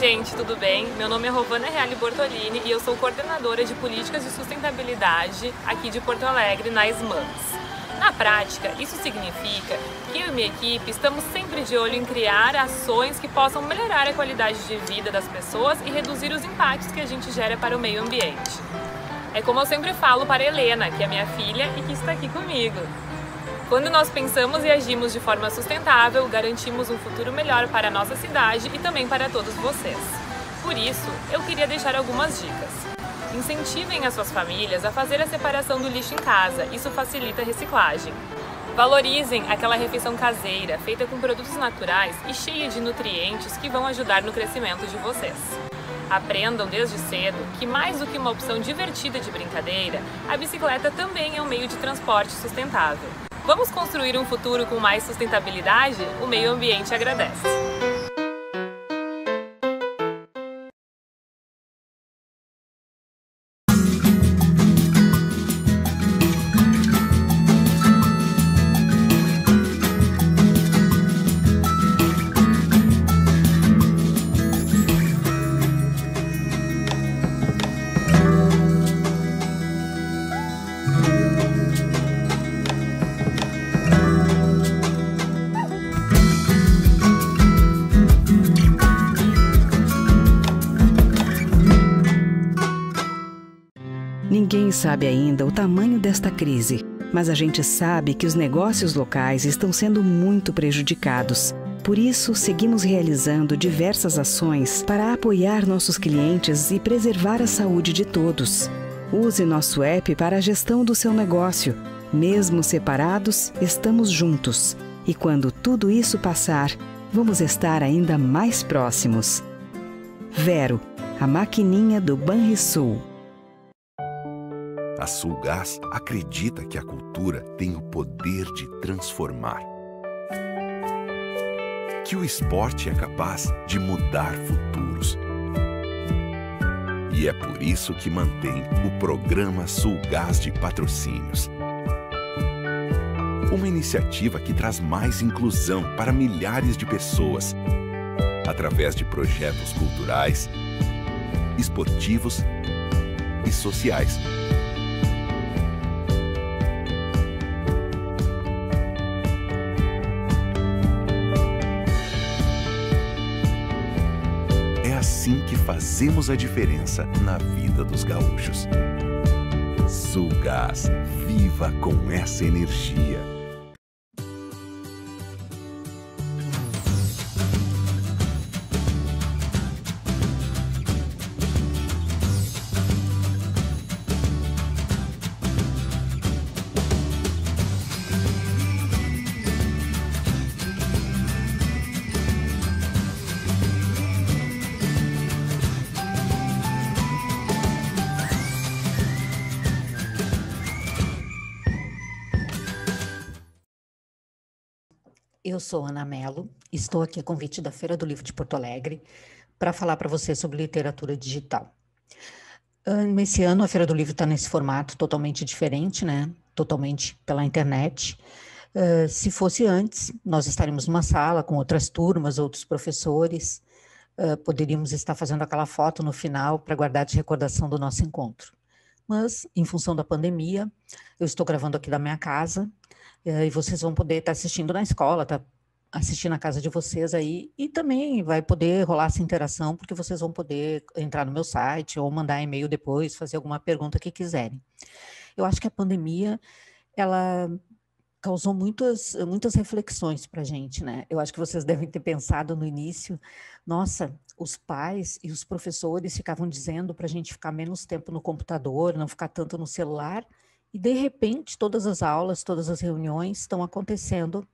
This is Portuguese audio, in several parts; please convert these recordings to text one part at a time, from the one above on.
gente, tudo bem? Meu nome é Rovana Reale Bortolini e eu sou coordenadora de políticas de sustentabilidade aqui de Porto Alegre, na SMANS. Na prática, isso significa que eu e minha equipe estamos sempre de olho em criar ações que possam melhorar a qualidade de vida das pessoas e reduzir os impactos que a gente gera para o meio ambiente. É como eu sempre falo para a Helena, que é minha filha e que está aqui comigo. Quando nós pensamos e agimos de forma sustentável, garantimos um futuro melhor para a nossa cidade e também para todos vocês. Por isso, eu queria deixar algumas dicas. Incentivem as suas famílias a fazer a separação do lixo em casa, isso facilita a reciclagem. Valorizem aquela refeição caseira, feita com produtos naturais e cheia de nutrientes que vão ajudar no crescimento de vocês. Aprendam desde cedo que, mais do que uma opção divertida de brincadeira, a bicicleta também é um meio de transporte sustentável. Vamos construir um futuro com mais sustentabilidade? O meio ambiente agradece. Ninguém sabe ainda o tamanho desta crise, mas a gente sabe que os negócios locais estão sendo muito prejudicados. Por isso, seguimos realizando diversas ações para apoiar nossos clientes e preservar a saúde de todos. Use nosso app para a gestão do seu negócio. Mesmo separados, estamos juntos. E quando tudo isso passar, vamos estar ainda mais próximos. Vero, a maquininha do Banrisul. A Sulgás acredita que a cultura tem o poder de transformar. Que o esporte é capaz de mudar futuros. E é por isso que mantém o programa Sulgás de Patrocínios. Uma iniciativa que traz mais inclusão para milhares de pessoas, através de projetos culturais, esportivos e sociais. É assim que fazemos a diferença na vida dos gaúchos. Sulgás, viva com essa energia! Eu sou Ana Mello, estou aqui a convite da Feira do Livro de Porto Alegre para falar para você sobre literatura digital. Esse ano a Feira do Livro está nesse formato totalmente diferente, né? Totalmente pela internet. Se fosse antes, nós estaríamos numa sala com outras turmas, outros professores, poderíamos estar fazendo aquela foto no final para guardar de recordação do nosso encontro. Mas, em função da pandemia, eu estou gravando aqui da minha casa, e vocês vão poder estar assistindo na escola, tá assistindo na casa de vocês aí, e também vai poder rolar essa interação, porque vocês vão poder entrar no meu site ou mandar e-mail depois, fazer alguma pergunta que quiserem. Eu acho que a pandemia, ela causou muitas reflexões para a gente, né? Eu acho que vocês devem ter pensado no início, nossa, os pais e os professores ficavam dizendo para a gente ficar menos tempo no computador, não ficar tanto no celular, e de repente todas as aulas, todas as reuniões estão acontecendo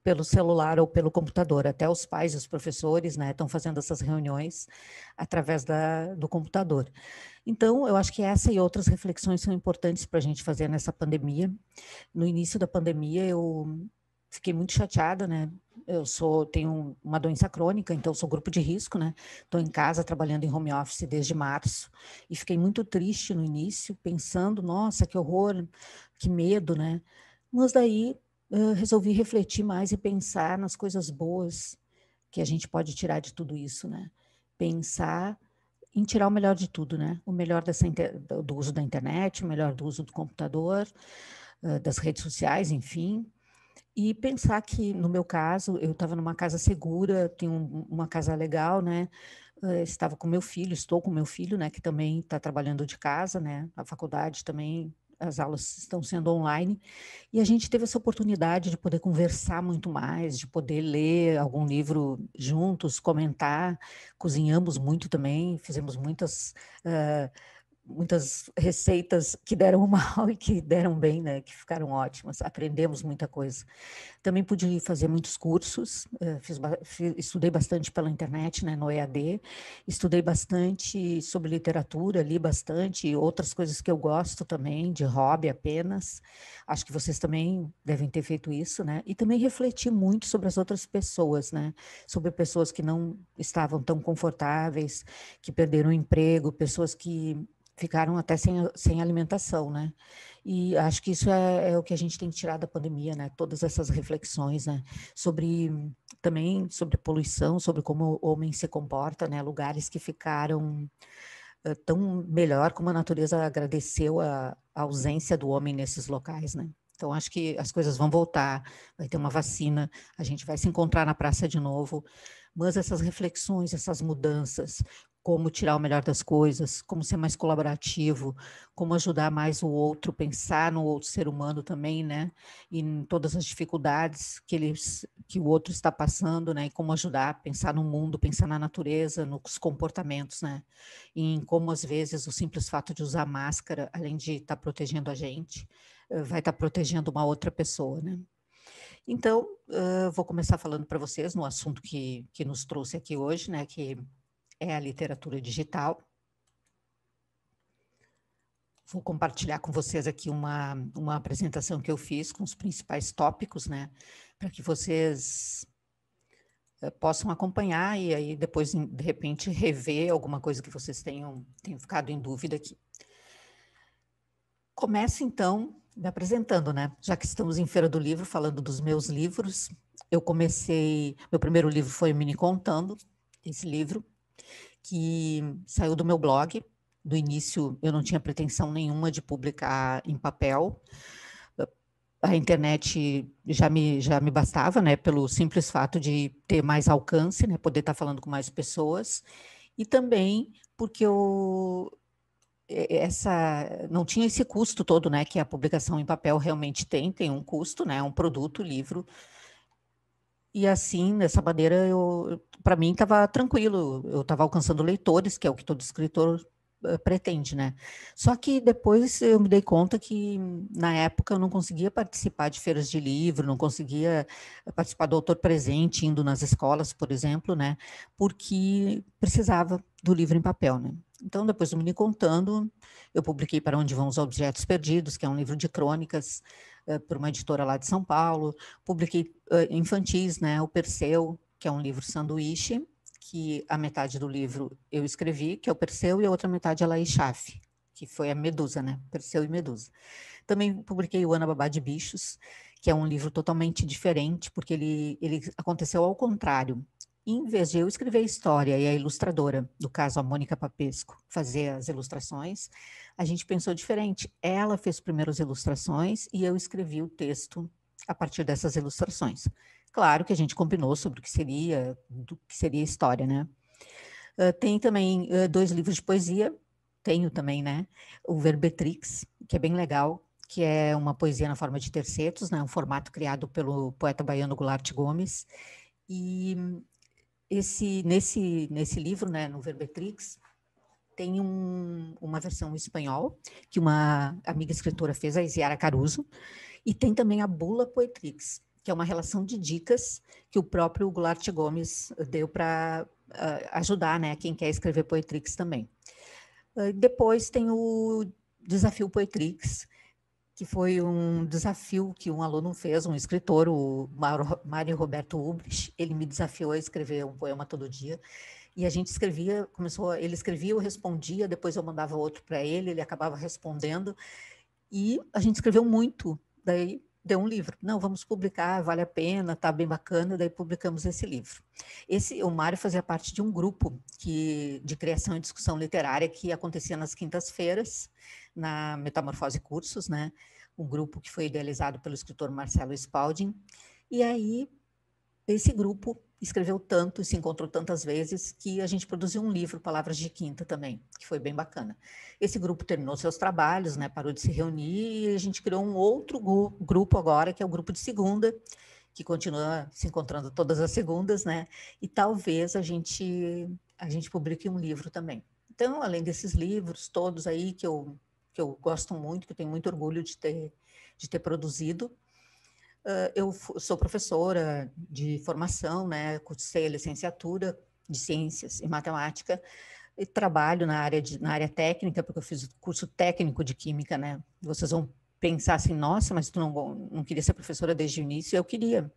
pelo celular ou pelo computador. Até os pais e os professores, né, estão fazendo essas reuniões através do computador. Então, eu acho que essa e outras reflexões são importantes para a gente fazer nessa pandemia. No início da pandemia, eu fiquei muito chateada, né? Tenho uma doença crônica, então sou grupo de risco, né? Estou em casa trabalhando em home office desde março e fiquei muito triste no início, pensando, nossa, que horror, que medo, né? Mas daí resolvi refletir mais e pensar nas coisas boas que a gente pode tirar de tudo isso, né? pensar em tirar o melhor de tudo, né? O melhor do uso da internet, o melhor do uso do computador, das redes sociais, enfim. E pensar que, no meu caso, eu estava numa casa segura, tinha uma casa legal, né? Estava com meu filho, estou com meu filho, né? Que também está trabalhando de casa, né? A faculdade também, as aulas estão sendo online. E a gente teve essa oportunidade de poder conversar muito mais, de poder ler algum livro juntos, comentar. Cozinhamos muito também, fizemos muitas receitas que deram mal e que deram bem, né? Que ficaram ótimas. Aprendemos muita coisa. Também pude fazer muitos cursos, estudei bastante pela internet, né, no EAD, estudei bastante sobre literatura, li bastante, outras coisas que eu gosto também, de hobby apenas. Acho que vocês também devem ter feito isso, né? E também refleti muito sobre as outras pessoas, né? Sobre pessoas que não estavam tão confortáveis, que perderam o emprego, pessoas que ficaram até sem alimentação, né? E acho que isso é o que a gente tem que tirar da pandemia, né? Todas essas reflexões, né? Também sobre poluição, sobre como o homem se comporta, né? Lugares que ficaram tão melhor, como a natureza agradeceu a ausência do homem nesses locais, né? Então, acho que as coisas vão voltar, vai ter uma vacina, a gente vai se encontrar na praça de novo, mas essas reflexões, essas mudanças, como tirar o melhor das coisas, como ser mais colaborativo, como ajudar mais o outro, pensar no outro ser humano também, né? E em todas as dificuldades que o outro está passando, né? E como ajudar, pensar no mundo, pensar na natureza, nos comportamentos, né? E em como, às vezes, o simples fato de usar máscara, além de estar protegendo a gente, vai estar protegendo uma outra pessoa, né? Então, vou começar falando para vocês no assunto que nos trouxe aqui hoje, né? Que é a literatura digital. Vou compartilhar com vocês aqui uma apresentação que eu fiz com os principais tópicos, né? Para que vocês possam acompanhar e aí depois, de repente, rever alguma coisa que vocês tenham ficado em dúvida aqui. Começo, então, me apresentando, né? Já que estamos em Feira do Livro, falando dos meus livros. Meu primeiro livro foi o Mini Contando, esse livro, que saiu do meu blog. Do início, eu não tinha pretensão nenhuma de publicar em papel. A internet já me bastava, né, pelo simples fato de ter mais alcance, né, poder estar falando com mais pessoas, e também porque não tinha esse custo todo, né, que a publicação em papel realmente tem um custo, né, um produto, livro. E assim, dessa maneira, para mim estava tranquilo, eu estava alcançando leitores, que é o que todo escritor pretende, né? Só que depois eu me dei conta que, na época, eu não conseguia participar de feiras de livro, não conseguia participar do autor presente, indo nas escolas, por exemplo, né? Porque precisava do livro em papel, né? Então, depois do Mini Contando, eu publiquei Para Onde Vão os Objetos Perdidos, que é um livro de crônicas, por uma editora lá de São Paulo. Publiquei infantis, né? O Perseu, que é um livro sanduíche, que a metade do livro eu escrevi, que é o Perseu, e a outra metade é a Laís Schaff, que foi a Medusa, né? Perseu e Medusa. Também publiquei o Ana Babá de Bichos, que é um livro totalmente diferente, porque ele aconteceu ao contrário. Em vez de eu escrever a história e a ilustradora, no caso a Mônica Papesco, fazer as ilustrações, a gente pensou diferente. Ela fez primeiro as ilustrações e eu escrevi o texto a partir dessas ilustrações. Claro que a gente combinou sobre o que seria a história, né? Tem também 2 livros de poesia, tenho também, né? O Verbetrix, que é bem legal, que é uma poesia na forma de tercetos, né? Um formato criado pelo poeta baiano Goulart Gomes. E nesse livro, né, no Verbetrix, tem uma versão em espanhol, que uma amiga escritora fez, a Isiara Caruso, e tem também a Bula Poetrix, que é uma relação de dicas que o próprio Goulart Gomes deu para ajudar, né, quem quer escrever Poetrix também. Depois tem o Desafio Poetrix, que foi um desafio que um aluno fez, um escritor, o Mário Roberto Ubrich. Ele me desafiou a escrever um poema todo dia, e a gente escrevia, ele escrevia, eu respondia, depois eu mandava outro para ele acabava respondendo, e a gente escreveu muito. Daí deu um livro. Não, vamos publicar, vale a pena, tá bem bacana, daí publicamos esse livro. O Mário fazia parte de um grupo de criação e discussão literária que acontecia nas quintas-feiras, na Metamorfose Cursos, né? Um grupo que foi idealizado pelo escritor Marcelo Spalding. E aí, esse grupo escreveu tanto e se encontrou tantas vezes que a gente produziu um livro, Palavras de Quinta também, que foi bem bacana. Esse grupo terminou seus trabalhos, né, parou de se reunir e a gente criou um outro grupo agora, que é o grupo de segunda, que continua se encontrando todas as segundas, né, e talvez a gente publique um livro também. Então, além desses livros todos aí que eu gosto muito, que eu tenho muito orgulho de ter produzido, eu sou professora de formação, né? Cursei a licenciatura de Ciências e Matemática e trabalho na área técnica, porque eu fiz o curso técnico de Química, né? Vocês vão pensar assim, nossa, mas tu não queria ser professora desde o início? Eu queria,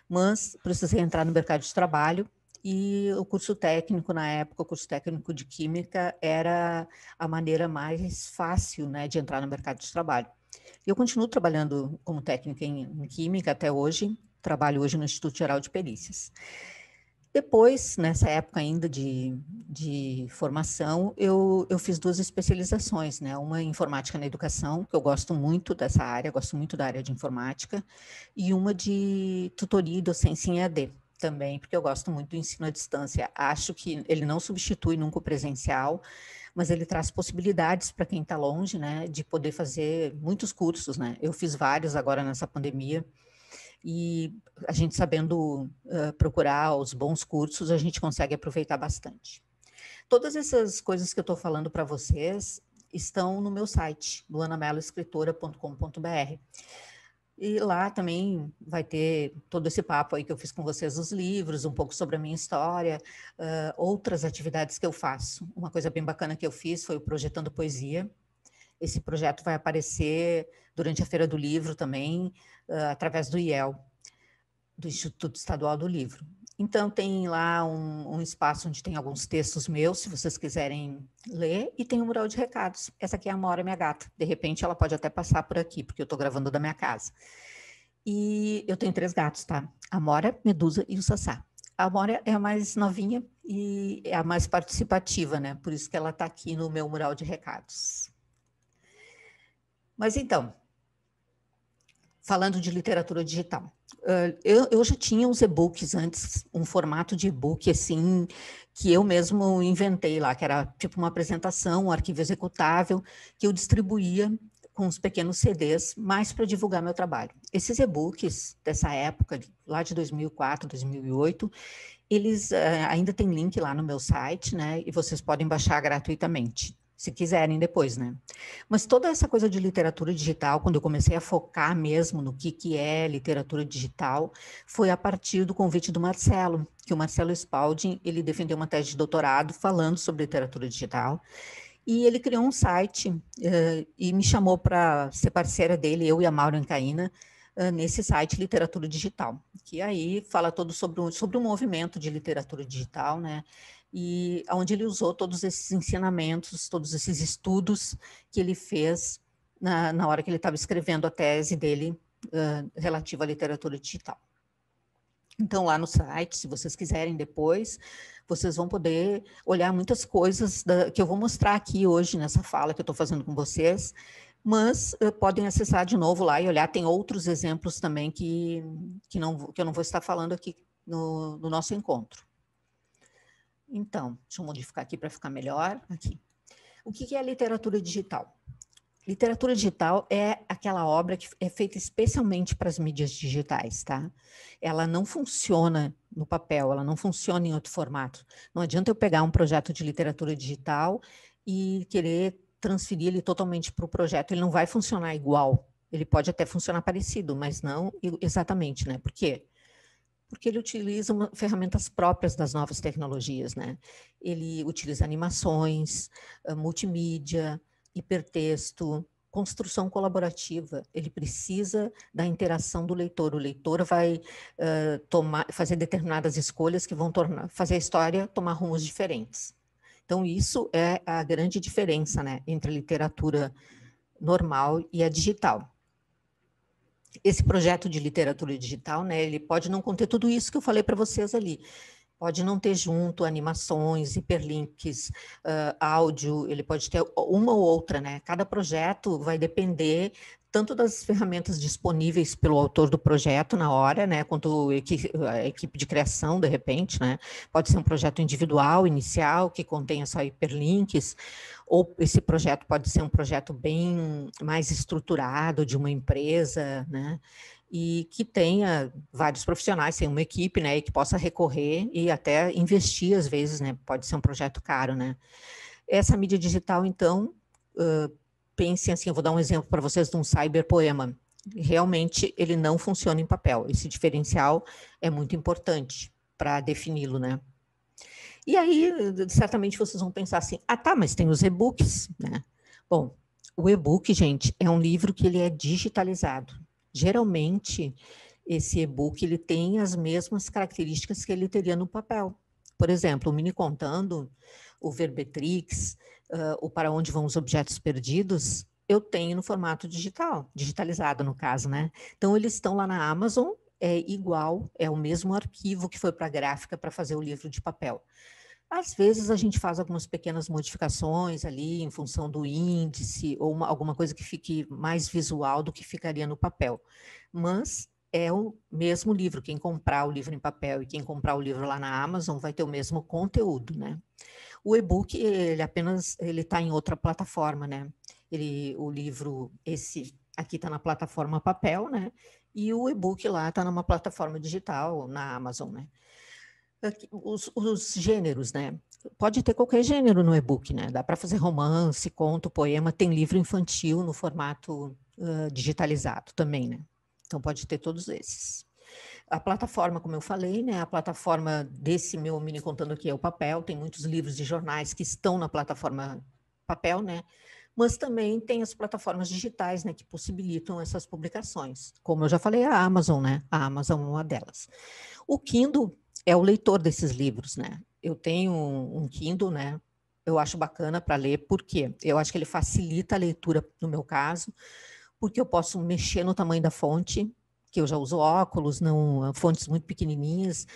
mas precisei entrar no mercado de trabalho e o curso técnico, na época, o curso técnico de Química era a maneira mais fácil, né, de entrar no mercado de trabalho. Eu continuo trabalhando como técnica em Química até hoje, trabalho hoje no Instituto Geral de Perícias. Depois, nessa época ainda de formação, eu fiz 2 especializações, né? Uma em Informática na Educação, que eu gosto muito dessa área, gosto muito da área de informática, e uma de tutoria e docência em EAD também, porque eu gosto muito do ensino à distância. Acho que ele não substitui nunca o presencial, mas ele traz possibilidades para quem está longe, né, de poder fazer muitos cursos, né? Eu fiz vários agora nessa pandemia e a gente sabendo procurar os bons cursos, a gente consegue aproveitar bastante. Todas essas coisas que eu estou falando para vocês estão no meu site, luanameloescritora.com.br. E lá também vai ter todo esse papo aí que eu fiz com vocês dos livros, um pouco sobre a minha história, outras atividades que eu faço. Uma coisa bem bacana que eu fiz foi o Projetando Poesia. Esse projeto vai aparecer durante a Feira do Livro também, através do IEL, do Instituto Estadual do Livro. Então, tem lá um espaço onde tem alguns textos meus, se vocês quiserem ler, e tem um mural de recados. Essa aqui é a Amora, minha gata. De repente, ela pode até passar por aqui, porque eu estou gravando da minha casa. E eu tenho 3 gatos, tá? A Amora, Medusa e o Sassá. A Amora é a mais novinha e é a mais participativa, né? Por isso que ela está aqui no meu mural de recados. Mas então, falando de literatura digital, eu já tinha os e-books antes, um formato de e-book assim, que eu mesmo inventei lá, que era tipo uma apresentação, um arquivo executável, que eu distribuía com os pequenos CDs, mais para divulgar meu trabalho. Esses e-books dessa época, lá de 2004, 2008, eles ainda tem link lá no meu site, né? E vocês podem baixar gratuitamente, se quiserem depois, né? Mas toda essa coisa de literatura digital, quando eu comecei a focar mesmo no que é literatura digital, foi a partir do convite do Marcelo, que o Marcelo Spalding, ele defendeu uma tese de doutorado falando sobre literatura digital, e ele criou um site e me chamou para ser parceira dele, eu e a Mauro Encaína, nesse site Literatura Digital, que aí fala todo sobre o movimento de literatura digital, né? E onde ele usou todos esses ensinamentos, todos esses estudos que ele fez na hora que ele estava escrevendo a tese dele relativa à literatura digital. Então, lá no site, se vocês quiserem depois, vocês vão poder olhar muitas coisas que eu vou mostrar aqui hoje nessa fala que eu estou fazendo com vocês, mas podem acessar de novo lá e olhar. Tem outros exemplos também que eu não vou estar falando aqui no nosso encontro. Então, deixa eu modificar aqui para ficar melhor. Aqui. O que é a literatura digital? Literatura digital é aquela obra que é feita especialmente para as mídias digitais, tá? Ela não funciona no papel, ela não funciona em outro formato. Não adianta eu pegar um projeto de literatura digital e querer transferir ele totalmente para o projeto. Ele não vai funcionar igual. Ele pode até funcionar parecido, mas não exatamente, né? Por quê? Porque ele utiliza ferramentas próprias das novas tecnologias, né? Ele utiliza animações, multimídia, hipertexto, construção colaborativa. Ele precisa da interação do leitor. O leitor vai fazer determinadas escolhas que vão fazer a história tomar rumos diferentes. Então, isso é a grande diferença, né, entre a literatura normal e a digital. Esse projeto de literatura digital, né, ele pode não conter tudo isso que eu falei para vocês ali. Pode não ter junto animações, hiperlinks, áudio, ele pode ter uma ou outra, né? Cada projeto vai depender tanto das ferramentas disponíveis pelo autor do projeto na hora, né, quanto a equipe de criação, de repente, né? Pode ser um projeto individual, inicial, que contenha só hiperlinks, ou esse projeto pode ser um projeto bem mais estruturado de uma empresa, né? E que tenha vários profissionais, tenha uma equipe, né, e que possa recorrer e até investir às vezes, né, pode ser um projeto caro, né. Essa mídia digital, então, pensem assim, eu vou dar um exemplo para vocês de um cyberpoema. Realmente, ele não funciona em papel. Esse diferencial é muito importante para defini-lo, né. E aí, certamente vocês vão pensar assim, ah tá, mas tem os e-books, né. Bom, o e-book, gente, é um livro que ele é digitalizado. Geralmente, esse e-book ele tem as mesmas características que ele teria no papel. Por exemplo, o Mini Contando, o Verbetrix, o Para Onde Vão os Objetos Perdidos, eu tenho no formato digital, digitalizado no caso, né? Então, eles estão lá na Amazon, é igual, é o mesmo arquivo que foi para a gráfica para fazer o livro de papel. Às vezes a gente faz algumas pequenas modificações ali em função do índice ou alguma coisa que fique mais visual do que ficaria no papel. Mas é o mesmo livro. Quem comprar o livro em papel e quem comprar o livro lá na Amazon vai ter o mesmo conteúdo, né? O e-book, ele está em outra plataforma, né? O livro, esse aqui está na plataforma papel, né? E o e-book lá está numa plataforma digital, na Amazon, né? Os gêneros, né? Pode ter qualquer gênero no e-book, né? Dá para fazer romance, conto, poema, tem livro infantil no formato digitalizado também, né? Então pode ter todos esses. A plataforma, como eu falei, né? A plataforma desse meu Mini Contando aqui é o papel, tem muitos livros de jornais que estão na plataforma papel, né? Mas também tem as plataformas digitais, né? Que possibilitam essas publicações. Como eu já falei, a Amazon, né? A Amazon é uma delas. O Kindle é o leitor desses livros, né? Eu tenho um Kindle, né? Eu acho bacana para ler, por quê? Eu acho que ele facilita a leitura, no meu caso, porque eu posso mexer no tamanho da fonte, que eu já uso óculos, não, fontes muito pequenininhas,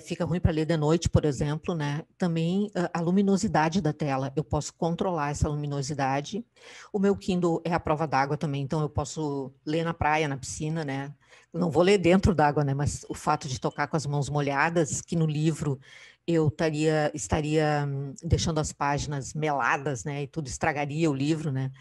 fica ruim para ler de noite, por exemplo, né? Também a luminosidade da tela, eu posso controlar essa luminosidade. O meu Kindle é à prova d'água também, então eu posso ler na praia, na piscina, né? Não vou ler dentro d'água, né? Mas o fato de tocar com as mãos molhadas, que no livro eu estaria deixando as páginas meladas, né? E tudo estragaria o livro, né?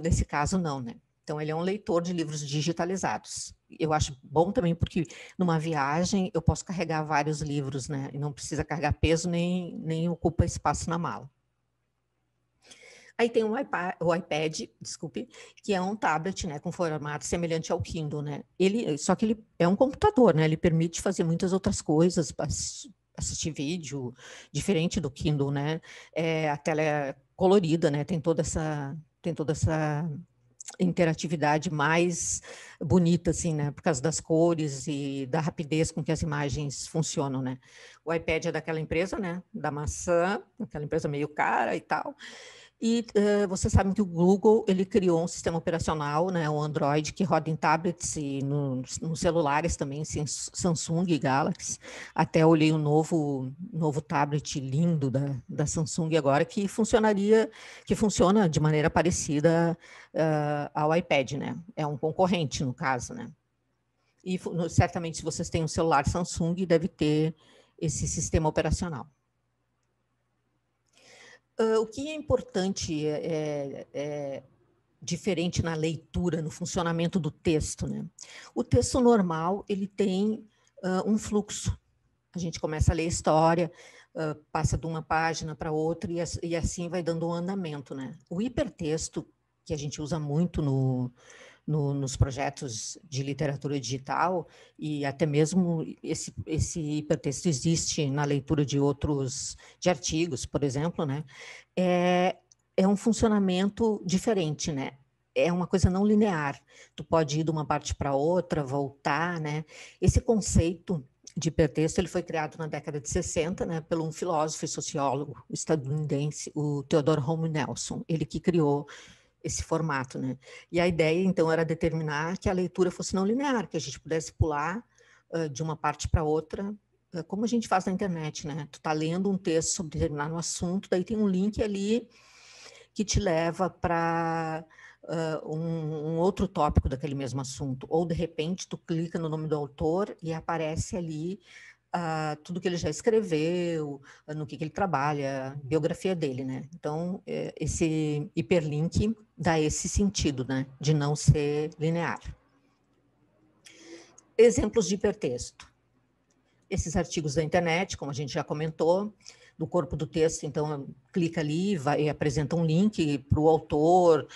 Nesse caso, não, né? Então, ele é um leitor de livros digitalizados. Eu acho bom também porque numa viagem eu posso carregar vários livros, né? E não precisa carregar peso nem ocupa espaço na mala. Aí tem o iPad, desculpe, que é um tablet, né, com formato semelhante ao Kindle, né? Só que ele é um computador, né? Ele permite fazer muitas outras coisas, assistir vídeo, diferente do Kindle, né? A tela é colorida, né? Tem toda essa interatividade mais bonita, assim, né? Por causa das cores e da rapidez com que as imagens funcionam, né? O iPad é daquela empresa, né? Da maçã, aquela empresa meio cara e tal. E vocês sabem que o Google, ele criou um sistema operacional, né, o Android, que roda em tablets e nos celulares também, Samsung e Galaxy. Até olhei um novo tablet lindo da Samsung agora, que funciona de maneira parecida ao iPad, né? É um concorrente, no caso, né? E certamente, se vocês têm um celular Samsung, deve ter esse sistema operacional. O que é importante diferente na leitura, no funcionamento do texto, né? O texto normal, ele tem um fluxo. A gente começa a ler a história, passa de uma página para outra e assim vai dando um andamento, né? O hipertexto, que a gente usa muito nos projetos de literatura digital, e até mesmo esse hipertexto existe na leitura de artigos, por exemplo, né? É um funcionamento diferente, né? É uma coisa não linear. Tu pode ir de uma parte para outra, voltar, né? Esse conceito de hipertexto, ele foi criado na década de 60, né, por um filósofo e sociólogo estadunidense, o Theodore Homer Nelson, ele que criou esse formato, né? E a ideia, então, era determinar que a leitura fosse não linear, que a gente pudesse pular de uma parte para outra, como a gente faz na internet, né? Tu tá lendo um texto sobre determinado assunto, daí tem um link ali que te leva para um outro tópico daquele mesmo assunto, ou de repente tu clica no nome do autor e aparece ali tudo que ele já escreveu, no que ele trabalha, a biografia dele, né? Então, esse hiperlink dá esse sentido, né? De não ser linear. Exemplos de hipertexto. Esses artigos da internet, como a gente já comentou, do corpo do texto, então, clica ali e apresenta um link para o autor,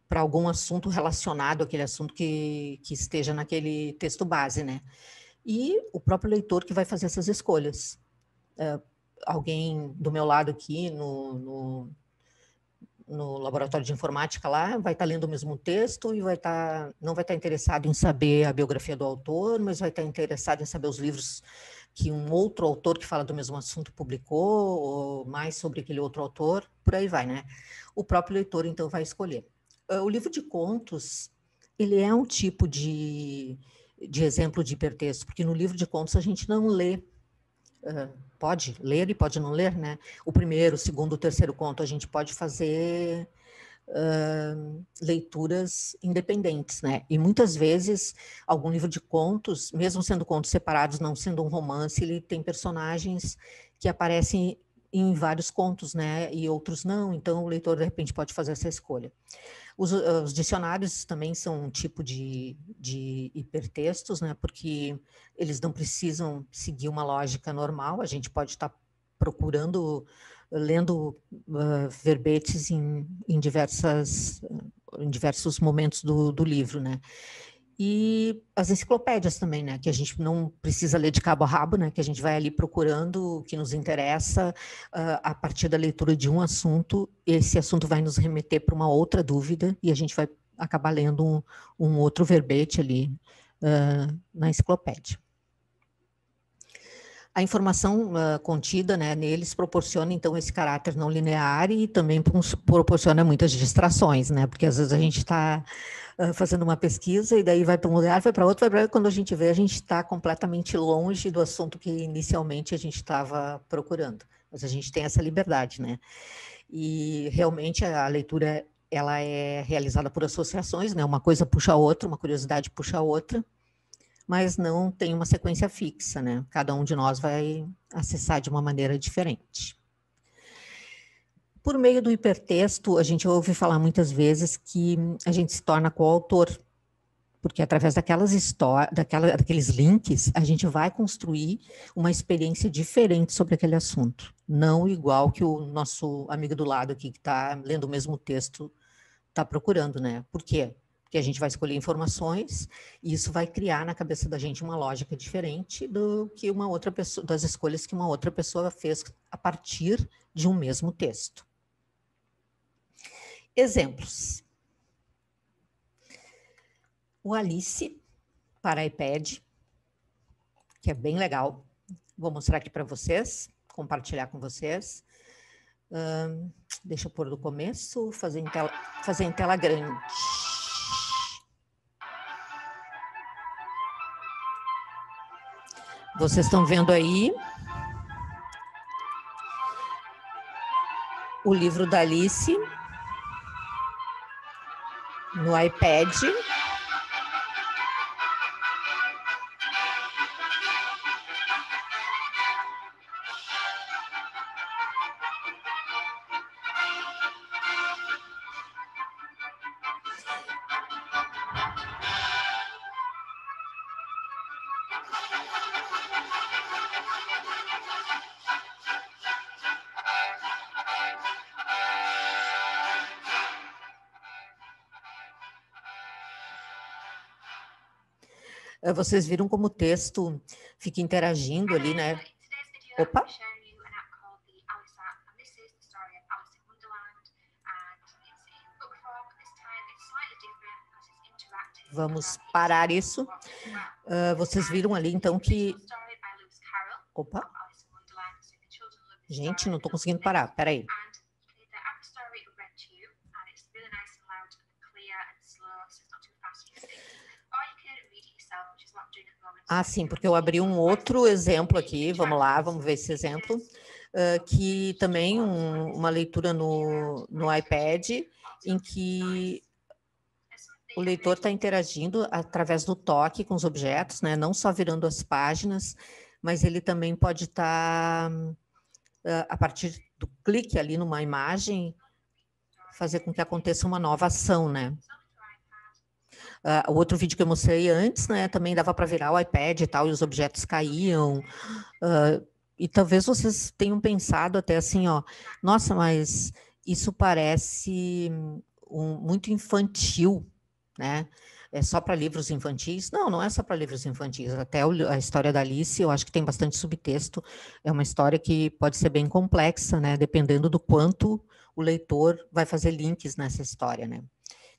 para algum assunto relacionado àquele assunto que esteja naquele texto base, né? E o próprio leitor que vai fazer essas escolhas. Alguém do meu lado aqui no laboratório de informática lá vai estar lendo o mesmo texto e não vai estar interessado em saber a biografia do autor, mas vai estar interessado em saber os livros que um outro autor que fala do mesmo assunto publicou, ou mais sobre aquele outro autor, por aí vai, né? O próprio leitor, então, vai escolher. O livro de contos, ele é um tipo de exemplo de hipertexto, porque no livro de contos a gente não lê, pode ler e pode não ler, né? O primeiro, o segundo, o terceiro conto, a gente pode fazer leituras independentes, né? E muitas vezes, algum livro de contos, mesmo sendo contos separados, não sendo um romance, ele tem personagens que aparecem em vários contos, né? E outros não, então o leitor, de repente, pode fazer essa escolha. Os dicionários também são um tipo de hipertextos, né? Porque eles não precisam seguir uma lógica normal, a gente pode estar procurando, lendo verbetes em diversos momentos do livro, né? E as enciclopédias também, né? Que a gente não precisa ler de cabo a rabo, né? Que a gente vai ali procurando o que nos interessa a partir da leitura de um assunto. Esse assunto vai nos remeter para uma outra dúvida e a gente vai acabar lendo um outro verbete ali na enciclopédia. A informação contida, né, neles proporciona, então, esse caráter não linear e também proporciona muitas distrações, né? Porque às vezes a gente está fazendo uma pesquisa e daí vai para um lugar, vai para outro, vai para outro, quando a gente vê, a gente está completamente longe do assunto que inicialmente a gente estava procurando. Mas a gente tem essa liberdade, né? E realmente a leitura ela é realizada por associações, né? Uma coisa puxa a outra, uma curiosidade puxa a outra, mas não tem uma sequência fixa, né? Cada um de nós vai acessar de uma maneira diferente. Por meio do hipertexto, a gente ouve falar muitas vezes que a gente se torna coautor, porque através daqueles links, a gente vai construir uma experiência diferente sobre aquele assunto, não igual que o nosso amigo do lado aqui, que está lendo o mesmo texto, está procurando, né? Por quê? Porque a gente vai escolher informações e isso vai criar na cabeça da gente uma lógica diferente do que uma outra pessoa, das escolhas que uma outra pessoa fez a partir de um mesmo texto. Exemplos. O Alice para iPad, que é bem legal. Vou mostrar aqui para vocês, compartilhar com vocês. Deixa eu pôr do começo, fazer em tela grande. Vocês estão vendo aí o livro da Alice no iPad. Vocês viram como o texto fica interagindo ali, né? Opa! Vamos parar isso. Vocês viram ali, então, que... Opa! Gente, não estou conseguindo parar. Espera aí. Ah, sim, porque eu abri um outro exemplo aqui, vamos lá, vamos ver esse exemplo, que também uma leitura no iPad, em que o leitor está interagindo através do toque com os objetos, né? Não só virando as páginas, mas ele também pode estar, a partir do clique ali numa imagem, fazer com que aconteça uma nova ação, né? O outro vídeo que eu mostrei antes, né, também dava para virar o iPad e tal, e os objetos caíam. E talvez vocês tenham pensado até assim, ó, nossa, mas isso parece muito infantil, né? É só para livros infantis? Não, não é só para livros infantis. Até a história da Alice, eu acho que tem bastante subtexto. É uma história que pode ser bem complexa, né? Dependendo do quanto o leitor vai fazer links nessa história, né?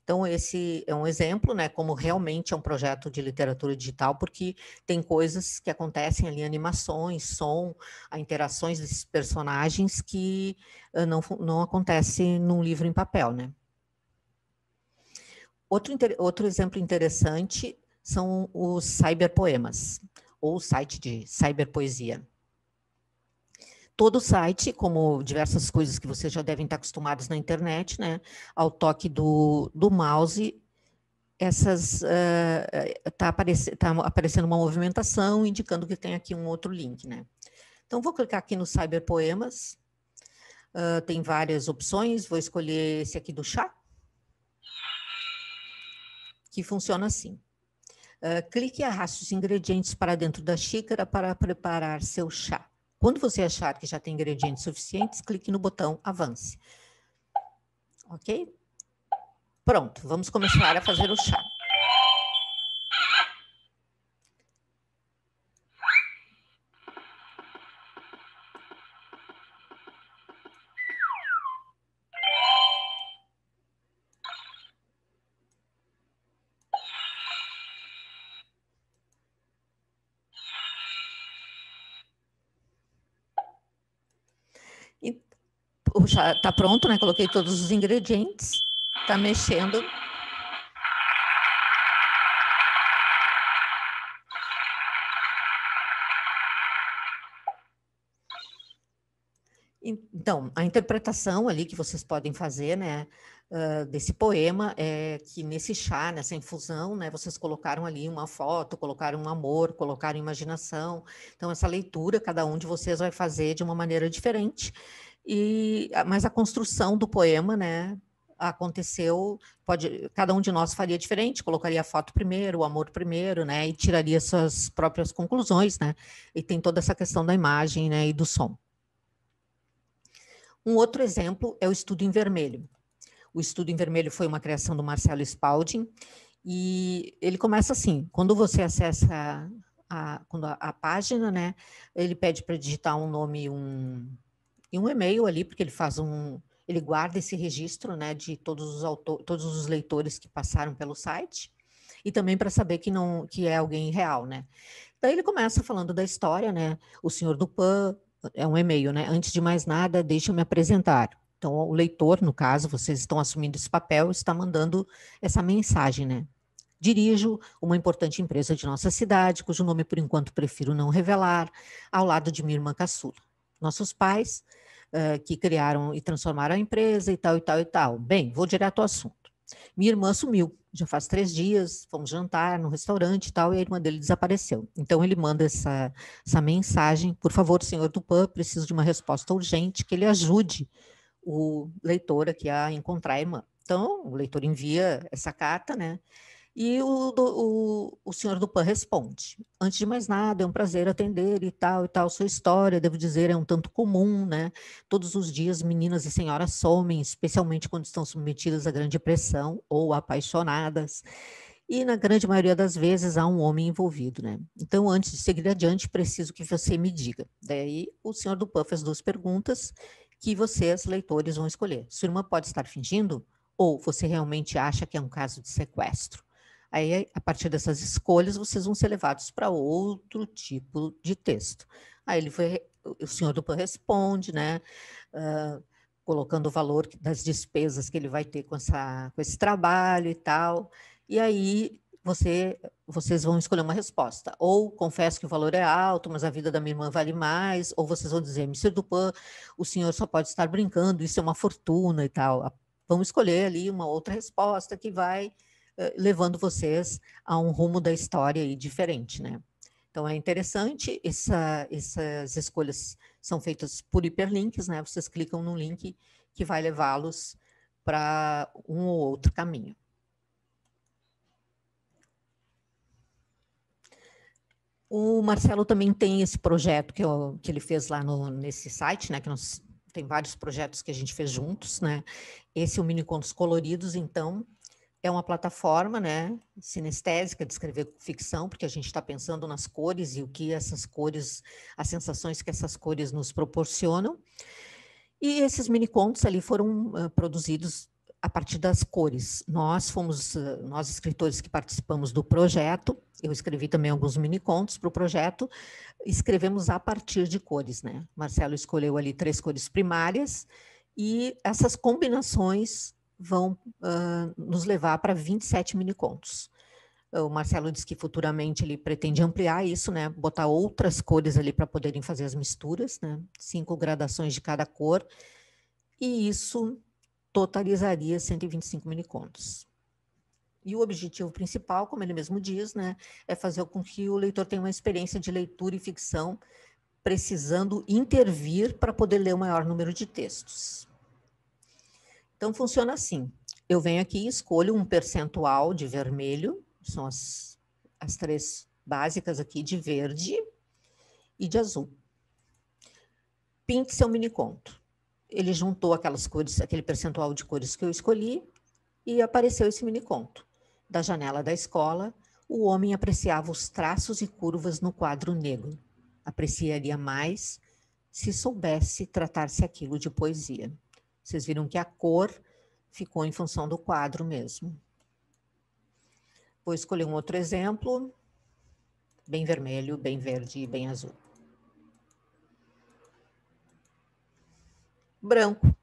Então, esse é um exemplo, né, como realmente é um projeto de literatura digital, porque tem coisas que acontecem ali, animações, som, interações desses personagens que não acontece num livro em papel, né? Outro exemplo interessante são os cyberpoemas, ou site de cyberpoesia. Todo site, como diversas coisas que vocês já devem estar acostumados na internet, né? Ao toque do mouse, tá aparecendo uma movimentação indicando que tem aqui um outro link, né? Então, vou clicar aqui no Cyberpoemas. Tem várias opções, vou escolher esse aqui do chá, que funciona assim. Clique e arraste os ingredientes para dentro da xícara para preparar seu chá. Quando você achar que já tem ingredientes suficientes, clique no botão Avance. Ok? Pronto, vamos começar a fazer o chá. E o chá está pronto, né? Coloquei todos os ingredientes, está mexendo. Então, a interpretação ali que vocês podem fazer, né, desse poema é que nesse chá, nessa infusão, né, vocês colocaram ali uma foto, colocaram um amor, colocaram imaginação. Então, essa leitura, cada um de vocês vai fazer de uma maneira diferente. Mas a construção do poema, né, aconteceu, cada um de nós faria diferente, colocaria a foto primeiro, o amor primeiro, né, e tiraria suas próprias conclusões, né, e tem toda essa questão da imagem, né, e do som. Um outro exemplo é o Estudo em Vermelho. O Estudo em Vermelho foi uma criação do Marcelo Spalding, e ele começa assim, quando você acessa a página, né, ele pede para digitar um nome e um e-mail ali, porque ele guarda esse registro, né, de todos os leitores que passaram pelo site, e também para saber que é alguém real, né. Daí ele começa falando da história, né, o Senhor Dupin, é um e-mail, né? Antes de mais nada, deixa eu me apresentar. Então, o leitor, no caso, vocês estão assumindo esse papel, está mandando essa mensagem, né? Dirijo uma importante empresa de nossa cidade, cujo nome, por enquanto, prefiro não revelar, ao lado de minha irmã caçula. Nossos pais, que criaram e transformaram a empresa e tal, e tal, e tal. Bem, vou direto ao assunto. Minha irmã sumiu, já faz 3 dias, fomos jantar no restaurante e tal, e a irmã dele desapareceu. Então, ele manda essa mensagem: por favor, senhor Dupin, preciso de uma resposta urgente, que ele ajude o leitor aqui a encontrar a irmã. Então, o leitor envia essa carta, né? E o senhor Dupin responde: antes de mais nada, é um prazer atender e tal, sua história, devo dizer, é um tanto comum, né? Todos os dias meninas e senhoras somem, especialmente quando estão submetidas a grande pressão ou apaixonadas, e na grande maioria das vezes há um homem envolvido, né? Então, antes de seguir adiante, preciso que você me diga. Daí, o senhor Dupin faz 2 perguntas que vocês, leitores, vão escolher. Sua irmã pode estar fingindo? Ou você realmente acha que é um caso de sequestro? Aí, a partir dessas escolhas, vocês vão ser levados para outro tipo de texto. Aí o senhor Dupin responde, né, colocando o valor das despesas que ele vai ter com esse trabalho e tal. E aí, vocês vão escolher uma resposta. Ou confesso que o valor é alto, mas a vida da minha irmã vale mais, ou vocês vão dizer, Monsieur Dupin, o senhor só pode estar brincando, isso é uma fortuna e tal. Vão escolher ali uma outra resposta que vai levando vocês a um rumo da história aí diferente, né? Então, é interessante, essas escolhas são feitas por hiperlinks, né? Vocês clicam no link que vai levá-los para um ou outro caminho. O Marcelo também tem esse projeto que ele fez lá nesse site, né? Tem vários projetos que a gente fez juntos, né? Esse é o Mini Contos Coloridos, então, é uma plataforma, né, sinestésica de escrever ficção, porque a gente está pensando nas cores e o que essas cores, as sensações que essas cores nos proporcionam. E esses mini contos ali foram produzidos a partir das cores. Nós escritores que participamos do projeto, eu escrevi também alguns mini contos para o projeto, escrevemos a partir de cores, né? Marcelo escolheu ali 3 cores primárias e essas combinações vão nos levar para 27 mini-contos. O Marcelo disse que futuramente ele pretende ampliar isso, né? Botar outras cores ali para poderem fazer as misturas, né? 5 gradações de cada cor, e isso totalizaria 125 mini-contos. E o objetivo principal, como ele mesmo diz, né, é fazer com que o leitor tenha uma experiência de leitura e ficção, precisando intervir para poder ler o maior número de textos. Então, funciona assim. Eu venho aqui e escolho um percentual de vermelho, são as 3 básicas aqui, de verde e de azul. Pinte seu mini-conto. Ele juntou aquelas cores, aquele percentual de cores que eu escolhi, e apareceu esse mini-conto. Da janela da escola, o homem apreciava os traços e curvas no quadro negro. Apreciaria mais se soubesse tratar-se aquilo de poesia. Vocês viram que a cor ficou em função do quadro mesmo. Vou escolher um outro exemplo, bem vermelho, bem verde e bem azul. Branco.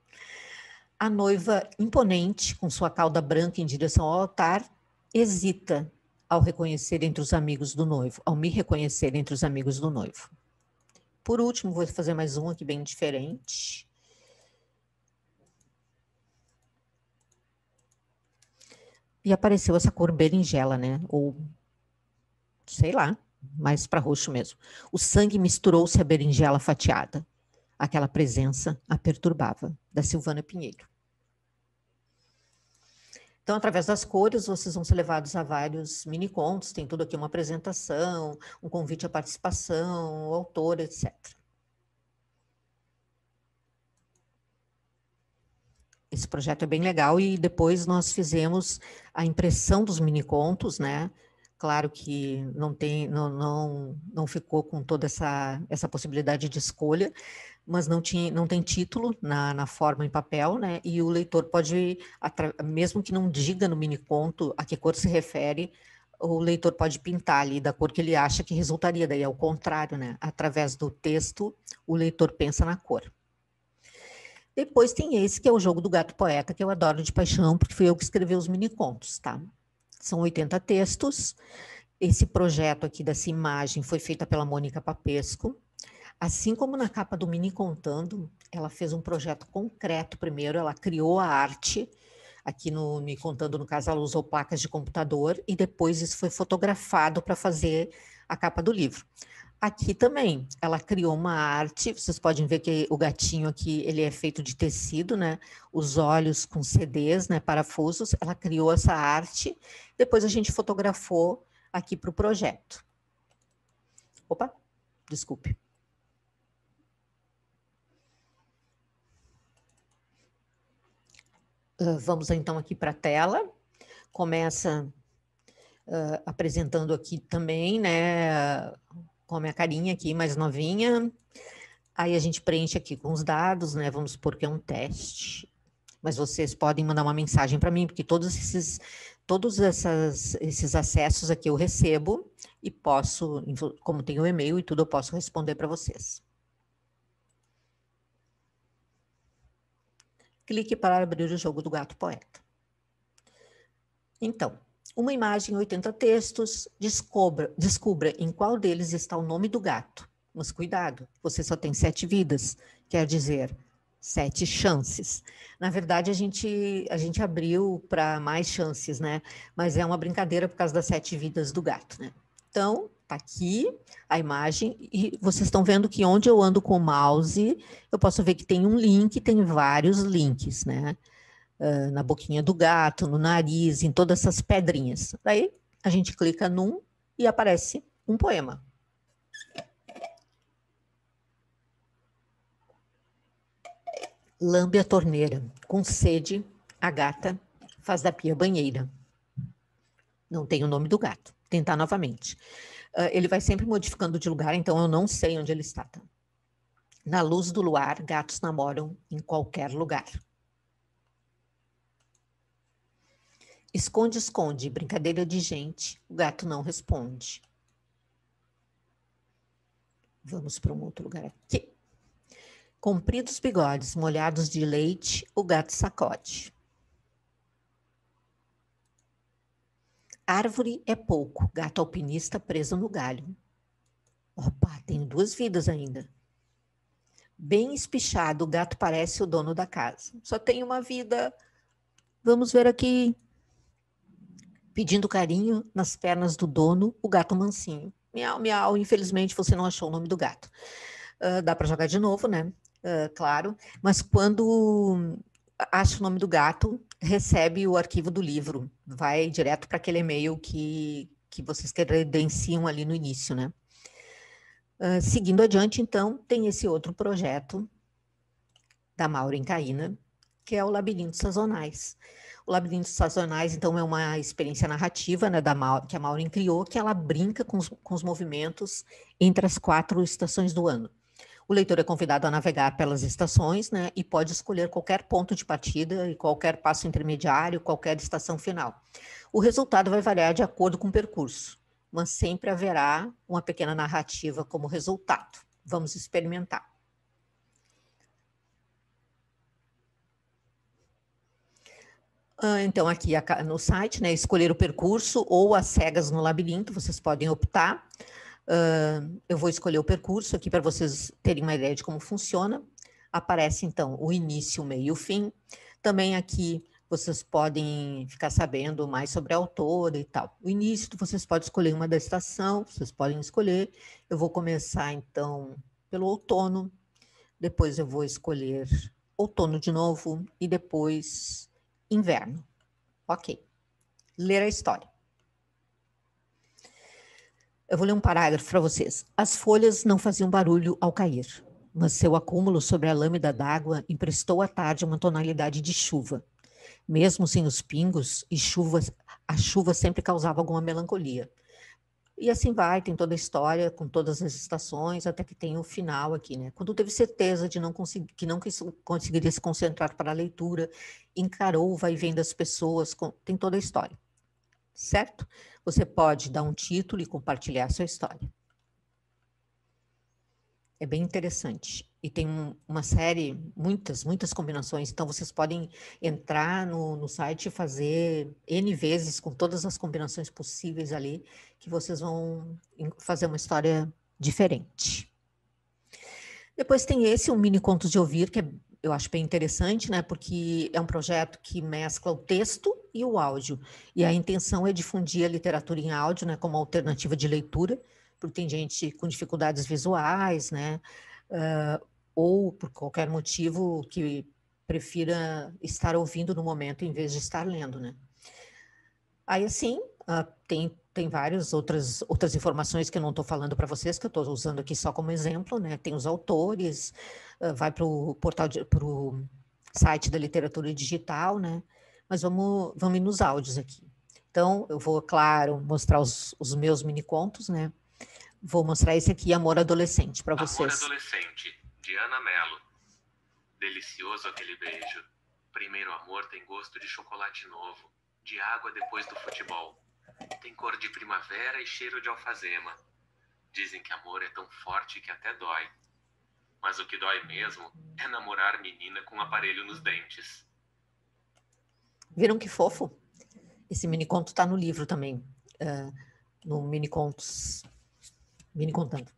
A noiva imponente, com sua cauda branca em direção ao altar, hesita ao reconhecer entre os amigos do noivo, ao me reconhecer entre os amigos do noivo. Por último, vou fazer mais um aqui bem diferente. E apareceu essa cor berinjela, né? Ou, sei lá, mais para roxo mesmo. O sangue misturou-se à berinjela fatiada. Aquela presença a perturbava. Da Silvana Pinheiro. Então, através das cores, vocês vão ser levados a vários mini-contos. Tem tudo aqui, uma apresentação, um convite à participação, o autor, etc. Esse projeto é bem legal e depois nós fizemos a impressão dos mini-contos, né? Claro que não ficou com toda essa possibilidade de escolha, mas não tem título na forma em papel, né? E o leitor pode, mesmo que não diga no mini-conto a que cor se refere, o leitor pode pintar ali da cor que ele acha que resultaria, daí é o contrário, né? Através do texto, o leitor pensa na cor. Depois tem esse que é o jogo do gato poeta, que eu adoro de paixão, porque fui eu que escrevi os mini-contos, tá? São 80 textos. Esse projeto aqui dessa imagem foi feita pela Mônica Papesco. Assim como na capa do Mini Contando, ela fez um projeto concreto primeiro, ela criou a arte. Aqui no Me Contando, no caso, ela usou placas de computador e depois isso foi fotografado para fazer a capa do livro. Aqui também, ela criou uma arte, vocês podem ver que o gatinho aqui, ele é feito de tecido, né? Os olhos com CDs, né? Parafusos, ela criou essa arte, depois a gente fotografou aqui para o projeto. Opa, desculpe. Vamos então aqui para a tela, começa apresentando aqui também, né? Com a minha carinha aqui, mais novinha. Aí a gente preenche aqui com os dados, né? Vamos supor que é um teste. Mas vocês podem mandar uma mensagem para mim, porque todos esses acessos aqui eu recebo e posso, como tem o e-mail e tudo, eu posso responder para vocês. Clique para abrir o jogo do gato poeta. Então, Uma imagem, 80 textos, descubra em qual deles está o nome do gato. Mas cuidado, você só tem 7 vidas, quer dizer, 7 chances. Na verdade, a gente abriu para mais chances, né? Mas é uma brincadeira por causa das 7 vidas do gato, né? Então, tá aqui a imagem e vocês estão vendo que onde eu ando com o mouse, eu posso ver que tem um link, tem vários links, né? Na boquinha do gato, no nariz, em todas essas pedrinhas. Daí a gente clica num e aparece um poema. Lambe a torneira, com sede, a gata faz da pia banheira. Não tem o nome do gato. Tentar novamente. Ele vai sempre modificando de lugar, então eu não sei onde ele está. Tá? Na luz do luar, gatos namoram em qualquer lugar. Esconde, esconde, brincadeira de gente, o gato não responde. Vamos para um outro lugar aqui. Compridos bigodes molhados de leite, o gato sacode. Árvore é pouco, gato alpinista preso no galho. Opa, tenho 2 vidas ainda. Bem espichado, o gato parece o dono da casa. Só tem uma vida. Vamos ver aqui. Pedindo carinho nas pernas do dono, o gato mansinho. Miau, miau, infelizmente você não achou o nome do gato. Dá para jogar de novo, né? Claro, mas quando acha o nome do gato, recebe o arquivo do livro, vai direto para aquele e-mail que vocês credenciam ali no início, né? Seguindo adiante, então, tem esse outro projeto da Maureen Caína, que é o Labirintos Sazonais. O Labirintos Sazonais, então, é uma experiência narrativa, né, que a Maureen criou, que ela brinca com os movimentos entre as 4 estações do ano. O leitor é convidado a navegar pelas estações, né, e pode escolher qualquer ponto de partida e qualquer passo intermediário, qualquer estação final. O resultado vai variar de acordo com o percurso, mas sempre haverá uma pequena narrativa como resultado. Vamos experimentar. Então, aqui no site, né, escolher o percurso ou as cegas no labirinto, vocês podem optar. Eu vou escolher o percurso aqui para vocês terem uma ideia de como funciona. Aparece, então, o início, o meio e o fim. Também aqui vocês podem ficar sabendo mais sobre a autora e tal. O início, vocês podem escolher uma da estação, vocês podem escolher. Eu vou começar, então, pelo outono. Depois eu vou escolher outono de novo e depois inverno. Ok. Ler a história. Eu vou ler um parágrafo para vocês. As folhas não faziam barulho ao cair, mas seu acúmulo sobre a lâmina d'água emprestou à tarde uma tonalidade de chuva. Mesmo sem os pingos e chuvas, a chuva sempre causava alguma melancolia. E assim vai, tem toda a história, com todas as estações, até que tem o final aqui, né? Quando teve certeza de que não conseguiria se concentrar para a leitura, encarou o vai-vem das pessoas, tem toda a história, certo? Você pode dar um título e compartilhar a sua história. É bem interessante. E tem uma série, muitas combinações. Então, vocês podem entrar no site e fazer N vezes com todas as combinações possíveis ali, que vocês vão fazer uma história diferente. Depois tem esse, um mini contos de ouvir, que eu acho bem interessante, né? Porque é um projeto que mescla o texto e o áudio. E a intenção é difundir a literatura em áudio, né? Como alternativa de leitura, porque tem gente com dificuldades visuais, né? Ou por qualquer motivo que prefira estar ouvindo no momento em vez de estar lendo, né? Aí, assim, tem várias outras informações que eu não estou falando para vocês, que eu estou usando aqui só como exemplo, né? Tem os autores, vai para o site da literatura digital, né? Mas vamos ir nos áudios aqui. Então, eu vou, claro, mostrar os meus mini contos, né? Vou mostrar esse aqui, Amor Adolescente, para vocês. Amor Adolescente, de Ana Mello. Delicioso aquele beijo. Primeiro amor tem gosto de chocolate novo, de água depois do futebol. Tem cor de primavera e cheiro de alfazema. Dizem que amor é tão forte que até dói. Mas o que dói mesmo é namorar menina com aparelho nos dentes. Viram que fofo? Esse mini-conto está no livro também, no Mini-contos, Mini-contando.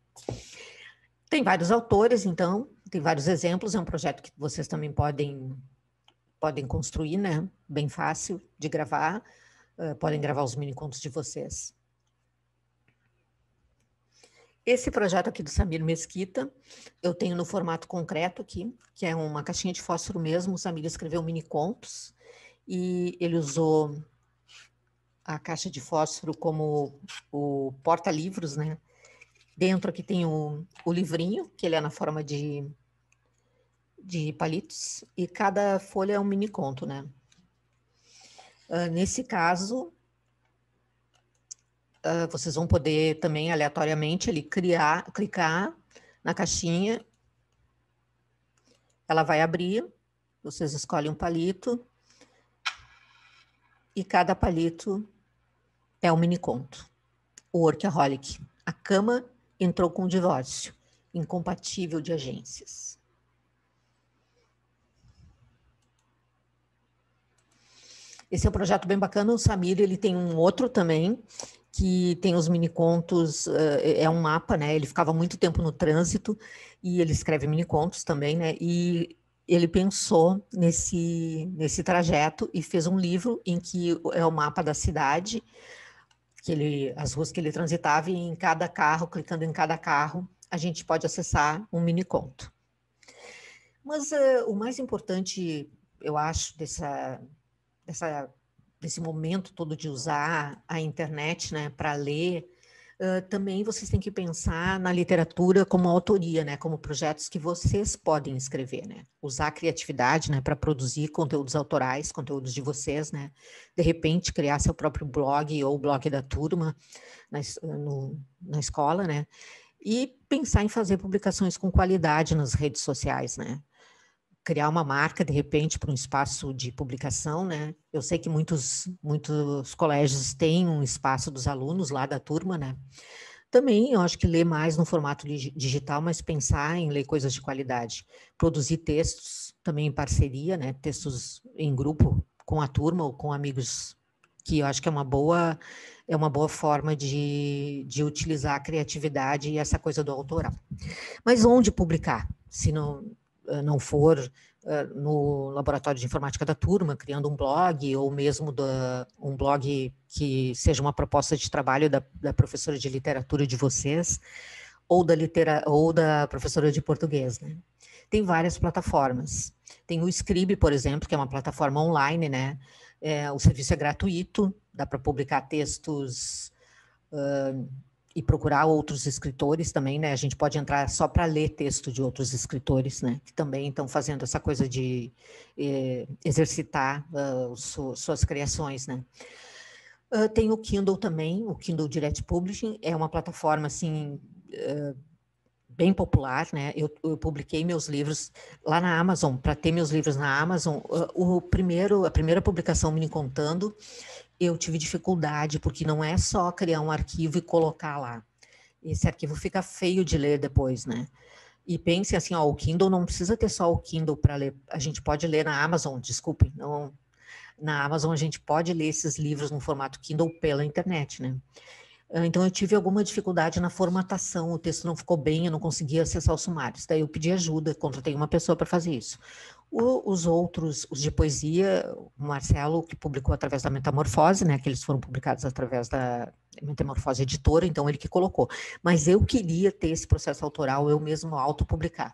Tem vários autores, então, tem vários exemplos, é um projeto que vocês também podem construir, né? Bem fácil de gravar, podem gravar os mini-contos de vocês. Esse projeto aqui do Samir Mesquita, eu tenho no formato concreto aqui, que é uma caixinha de fósforo mesmo. O Samir escreveu mini-contos e ele usou a caixa de fósforo como o porta-livros, né? Dentro aqui tem o livrinho, que ele é na forma de palitos, e cada folha é um mini-conto, né? Nesse caso, vocês vão poder também, aleatoriamente, ali clicar na caixinha, ela vai abrir, vocês escolhem um palito, e cada palito é um mini-conto. O Workaholic. A cama entrou com o divórcio, incompatível de agências. Esse é um projeto bem bacana. O Samir, ele tem um outro também, que tem os mini-contos, é um mapa, né? Ele ficava muito tempo no trânsito e ele escreve mini-contos também, né? E ele pensou nesse trajeto e fez um livro em que é o mapa da cidade, as ruas que ele transitava, e em cada carro, clicando em cada carro, a gente pode acessar um mini-conto. Mas o mais importante, eu acho, desse momento todo de usar a internet, né, para ler, também vocês têm que pensar na literatura como autoria, né, como projetos que vocês podem escrever, né, usar a criatividade, né, para produzir conteúdos autorais, conteúdos de vocês, né, de repente criar seu próprio blog ou blog da turma na escola, né, e pensar em fazer publicações com qualidade nas redes sociais, né, criar uma marca, de repente, para um espaço de publicação, né? Eu sei que muitos colégios têm um espaço dos alunos lá da turma, né? Também, eu acho que ler mais no formato digital, mas pensar em ler coisas de qualidade. Produzir textos também em parceria, né? Textos em grupo com a turma ou com amigos, que eu acho que é uma boa forma de utilizar a criatividade e essa coisa do autoral. Mas onde publicar? Se não for no laboratório de informática da turma, criando um blog, ou mesmo um blog que seja uma proposta de trabalho da professora de literatura de vocês, ou da professora de português, né? Tem várias plataformas. Tem o Scribe, por exemplo, que é uma plataforma online, né? O serviço é gratuito, dá para publicar textos e procurar outros escritores também, né? A gente pode entrar só para ler texto de outros escritores, né? Que também estão fazendo essa coisa de exercitar suas criações, né? Tem o Kindle também, o Kindle Direct Publishing, é uma plataforma, assim, bem popular, né? Eu publiquei meus livros lá na Amazon. Para ter meus livros na Amazon, a primeira publicação, Mini-contando, eu tive dificuldade, porque não é só criar um arquivo e colocar lá. Esse arquivo fica feio de ler depois, né? E pense assim, o Kindle não precisa ter só o Kindle para ler. A gente pode ler na Amazon, desculpe, não, na Amazon a gente pode ler esses livros no formato Kindle pela internet, né? Então, eu tive alguma dificuldade na formatação, o texto não ficou bem, eu não conseguia acessar os sumários. Daí eu pedi ajuda, contratei uma pessoa para fazer isso. Os outros, os de poesia, o Marcelo, que publicou através da Metamorfose, né, que eles foram publicados através da Metamorfose Editora, então ele que colocou. Mas eu queria ter esse processo autoral, eu mesmo autopublicar.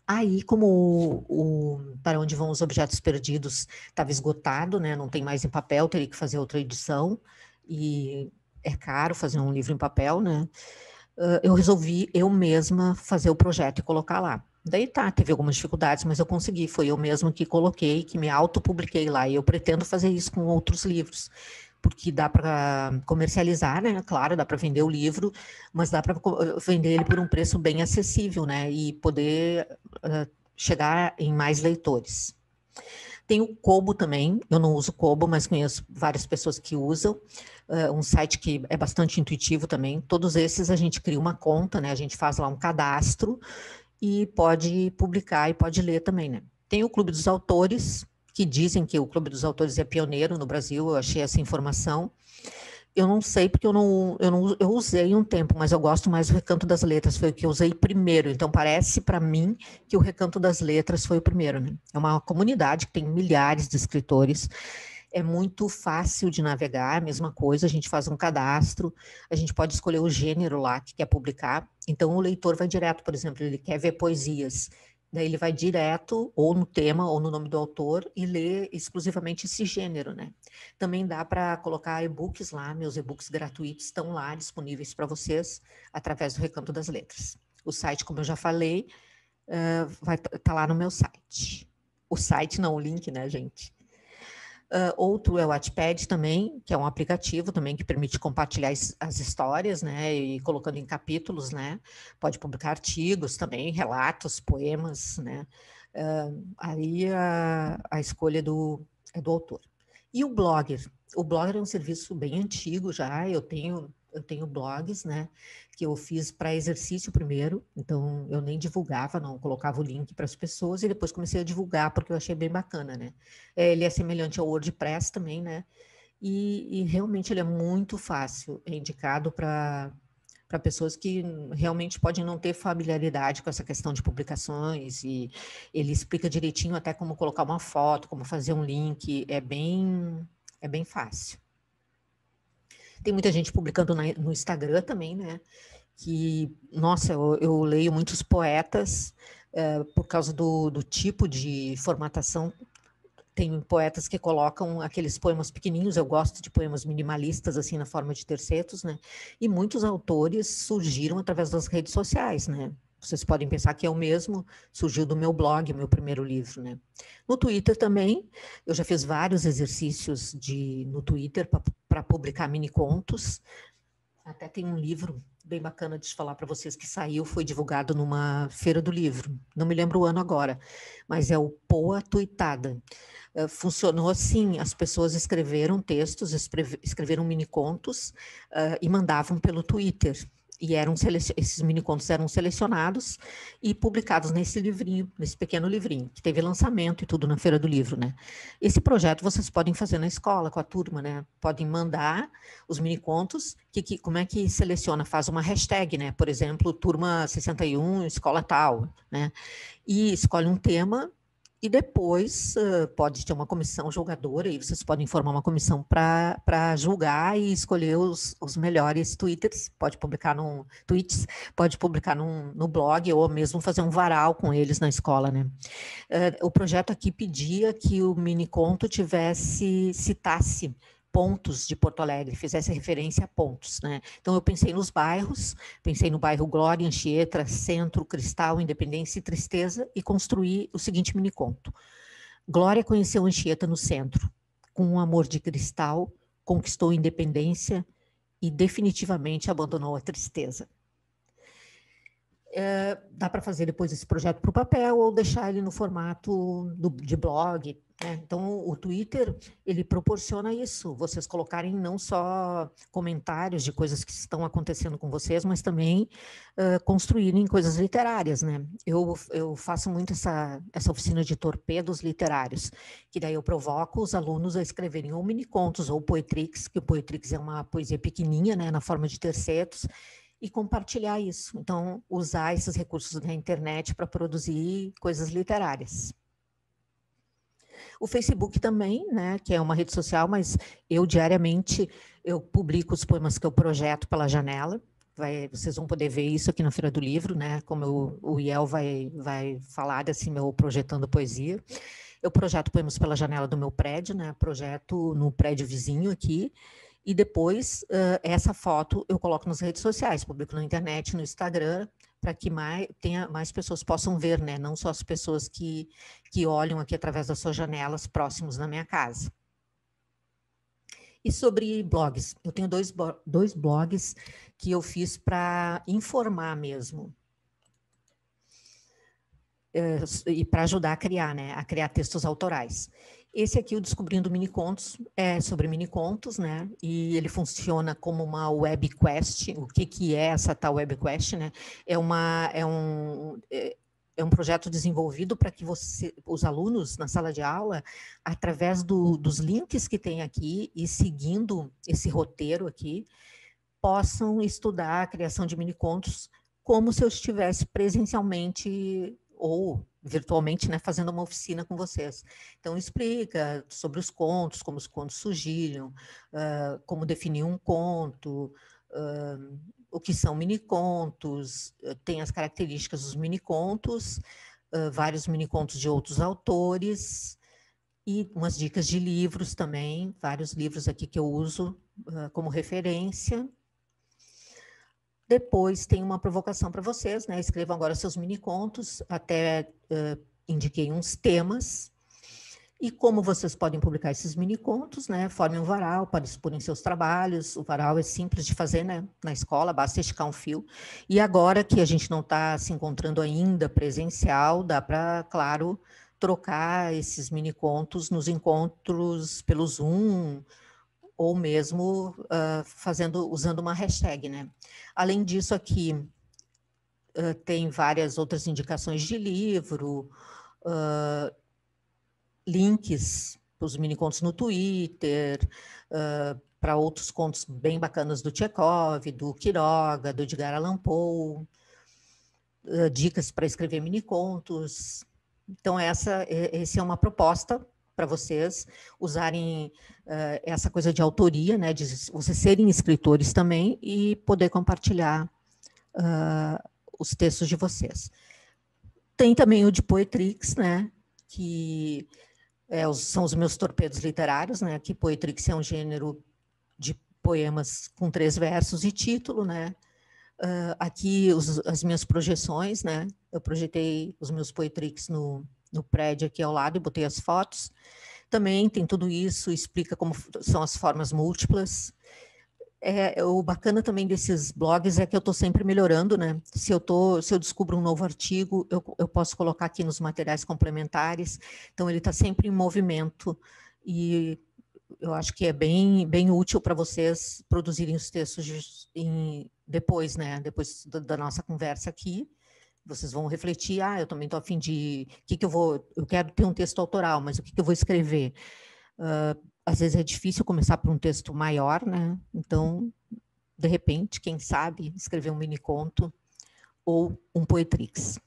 Aí, como Para Onde Vão os Objetos Perdidos estava esgotado, né, não tem mais em papel, teria que fazer outra edição, e é caro fazer um livro em papel, né? Eu resolvi eu mesma fazer o projeto e colocar lá. Daí teve algumas dificuldades, mas eu consegui, foi eu mesma que coloquei, que me autopubliquei lá, e eu pretendo fazer isso com outros livros, porque dá para comercializar, né? Claro, dá para vender o livro, mas dá para vender ele por um preço bem acessível, né? E poder chegar em mais leitores. Tem o Kobo também, eu não uso Kobo, mas conheço várias pessoas que usam, um site que é bastante intuitivo também. Todos esses a gente cria uma conta, né? A gente faz lá um cadastro e pode publicar e pode ler também, né? Tem o Clube dos Autores, que dizem que o Clube dos Autores é pioneiro no Brasil, eu achei essa informação. Eu não sei, porque eu usei um tempo, mas eu gosto mais do Recanto das Letras, foi o que eu usei primeiro, então parece para mim que o Recanto das Letras foi o primeiro, né? É uma comunidade que tem milhares de escritores, é muito fácil de navegar, a mesma coisa, a gente faz um cadastro, a gente pode escolher o gênero lá que quer publicar, então o leitor vai direto, por exemplo, ele quer ver poesias, daí ele vai direto, ou no tema, ou no nome do autor, e lê exclusivamente esse gênero, né? Também dá para colocar e-books lá, meus e-books gratuitos estão lá disponíveis para vocês, através do Recanto das Letras. O site, como eu já falei, vai estar lá no meu site. O site, não o link, né, gente? Outro é o Wattpad também, que é um aplicativo também que permite compartilhar as histórias, né, e colocando em capítulos, né, pode publicar artigos também, relatos, poemas, né, aí a escolha é do autor. E o Blogger é um serviço bem antigo já, eu tenho blogs, né, que eu fiz para exercício primeiro, então eu nem divulgava, não colocava o link para as pessoas e depois comecei a divulgar porque eu achei bem bacana, né. Ele é semelhante ao WordPress também, né, e realmente ele é muito fácil, é indicado para pessoas que realmente podem não ter familiaridade com essa questão de publicações, e ele explica direitinho até como colocar uma foto, como fazer um link, é bem fácil. Tem muita gente publicando no Instagram também, né? Que, nossa, eu leio muitos poetas por causa do tipo de formatação. Tem poetas que colocam aqueles poemas pequenininhos, eu gosto de poemas minimalistas, assim, na forma de tercetos, né? E muitos autores surgiram através das redes sociais, né? Vocês podem pensar que é o mesmo, surgiu do meu blog, meu primeiro livro, né? No Twitter também, eu já fiz vários exercícios no Twitter para publicar mini contos. Até tem um livro bem bacana de falar para vocês que saiu, foi divulgado numa feira do livro, não me lembro o ano agora, mas é o Poa Tuitada. Funcionou assim, as pessoas escreveram textos, escreveram mini contos e mandavam pelo Twitter. E esses minicontos eram selecionados e publicados nesse livrinho, nesse pequeno livrinho, que teve lançamento e tudo na Feira do Livro, né? Esse projeto vocês podem fazer na escola, com a turma, né? Podem mandar os minicontos, como é que seleciona? Faz uma hashtag, né? Por exemplo, turma 61, escola tal, né? E escolhe um tema e depois pode ter uma comissão julgadora, e vocês podem formar uma comissão para julgar e escolher os melhores tweets, pode publicar no blog, ou mesmo fazer um varal com eles na escola, né? O projeto aqui pedia que o mini conto citasse pontos de Porto Alegre, fizesse referência a pontos, né? Então eu pensei nos bairros, pensei no bairro Glória, Anchieta, Centro, Cristal, Independência e Tristeza, e construí o seguinte miniconto. Glória conheceu Anchieta no centro, com um amor de cristal, conquistou a independência e definitivamente abandonou a tristeza. Dá para fazer depois esse projeto para o papel ou deixar ele no formato de blog, né? Então, o Twitter, ele proporciona isso, vocês colocarem não só comentários de coisas que estão acontecendo com vocês, mas também construírem coisas literárias, né? Eu faço muito essa oficina de torpedos literários, que daí eu provoco os alunos a escreverem ou minicontos ou poetrix, que o poetrix é uma poesia pequenininha, né, na forma de tercetos, e compartilhar isso. Então, usar esses recursos da internet para produzir coisas literárias. O Facebook também, né, que é uma rede social, mas diariamente eu publico os poemas que eu projeto pela janela. Vocês vão poder ver isso aqui na Feira do Livro, né, como o Iel vai falar desse meu projetando poesia. Eu projeto poemas pela janela do meu prédio, né, projeto no prédio vizinho aqui, e depois essa foto eu coloco nas redes sociais, publico na internet, no Instagram, para que mais pessoas possam ver, né? Não só as pessoas que olham aqui através das suas janelas próximos da minha casa. E sobre blogs, eu tenho dois blogs que eu fiz para informar mesmo. E para ajudar a criar, né? A criar textos autorais. Esse aqui, o Descobrindo Minicontos, é sobre minicontos, né? E ele funciona como uma web quest. O que é essa tal web quest, né? é um projeto desenvolvido para que os alunos na sala de aula, através dos links que tem aqui e seguindo esse roteiro aqui, possam estudar a criação de minicontos como se eu estivesse presencialmente ou virtualmente, né, fazendo uma oficina com vocês. Então, explica sobre os contos, como os contos surgiram, como definir um conto, o que são minicontos, tem as características dos minicontos, vários minicontos de outros autores, e umas dicas de livros também, vários livros aqui que eu uso como referência. Depois tem uma provocação para vocês, né? Escrevam agora seus minicontos, até indiquei uns temas, e como vocês podem publicar esses minicontos, né? Formem um varal para exporem seus trabalhos. O varal é simples de fazer, né? Na escola, basta esticar um fio. E agora que a gente não está se encontrando ainda presencial, dá para, claro, trocar esses minicontos nos encontros pelo Zoom, ou mesmo usando uma hashtag, né? Além disso, aqui tem várias outras indicações de livro, links para os minicontos no Twitter, para outros contos bem bacanas do Tchekov, do Quiroga, do Edgar Allan Poe, dicas para escrever minicontos. Então, essa é uma proposta para vocês usarem essa coisa de autoria, né, de vocês serem escritores também e poder compartilhar os textos de vocês. Tem também o de Poetrix, né, que são os meus torpedos literários, né, que Poetrix é um gênero de poemas com 3 versos e título, né. Aqui as minhas projeções, né, eu projetei os meus Poetrix no prédio aqui ao lado e botei as fotos. Também tem tudo isso, explica como são as formas múltiplas. O bacana também desses blogs é que eu estou sempre melhorando, né? Se eu descubro um novo artigo, eu posso colocar aqui nos materiais complementares. Então, ele está sempre em movimento e eu acho que é bem, bem útil para vocês produzirem os textos depois, né? Depois da nossa conversa aqui. Vocês vão refletir, eu também estou a fim de... eu quero ter um texto autoral, mas o que eu vou escrever? Às vezes é difícil começar por um texto maior, né? Então, de repente, quem sabe, escrever um miniconto ou um Poetrix.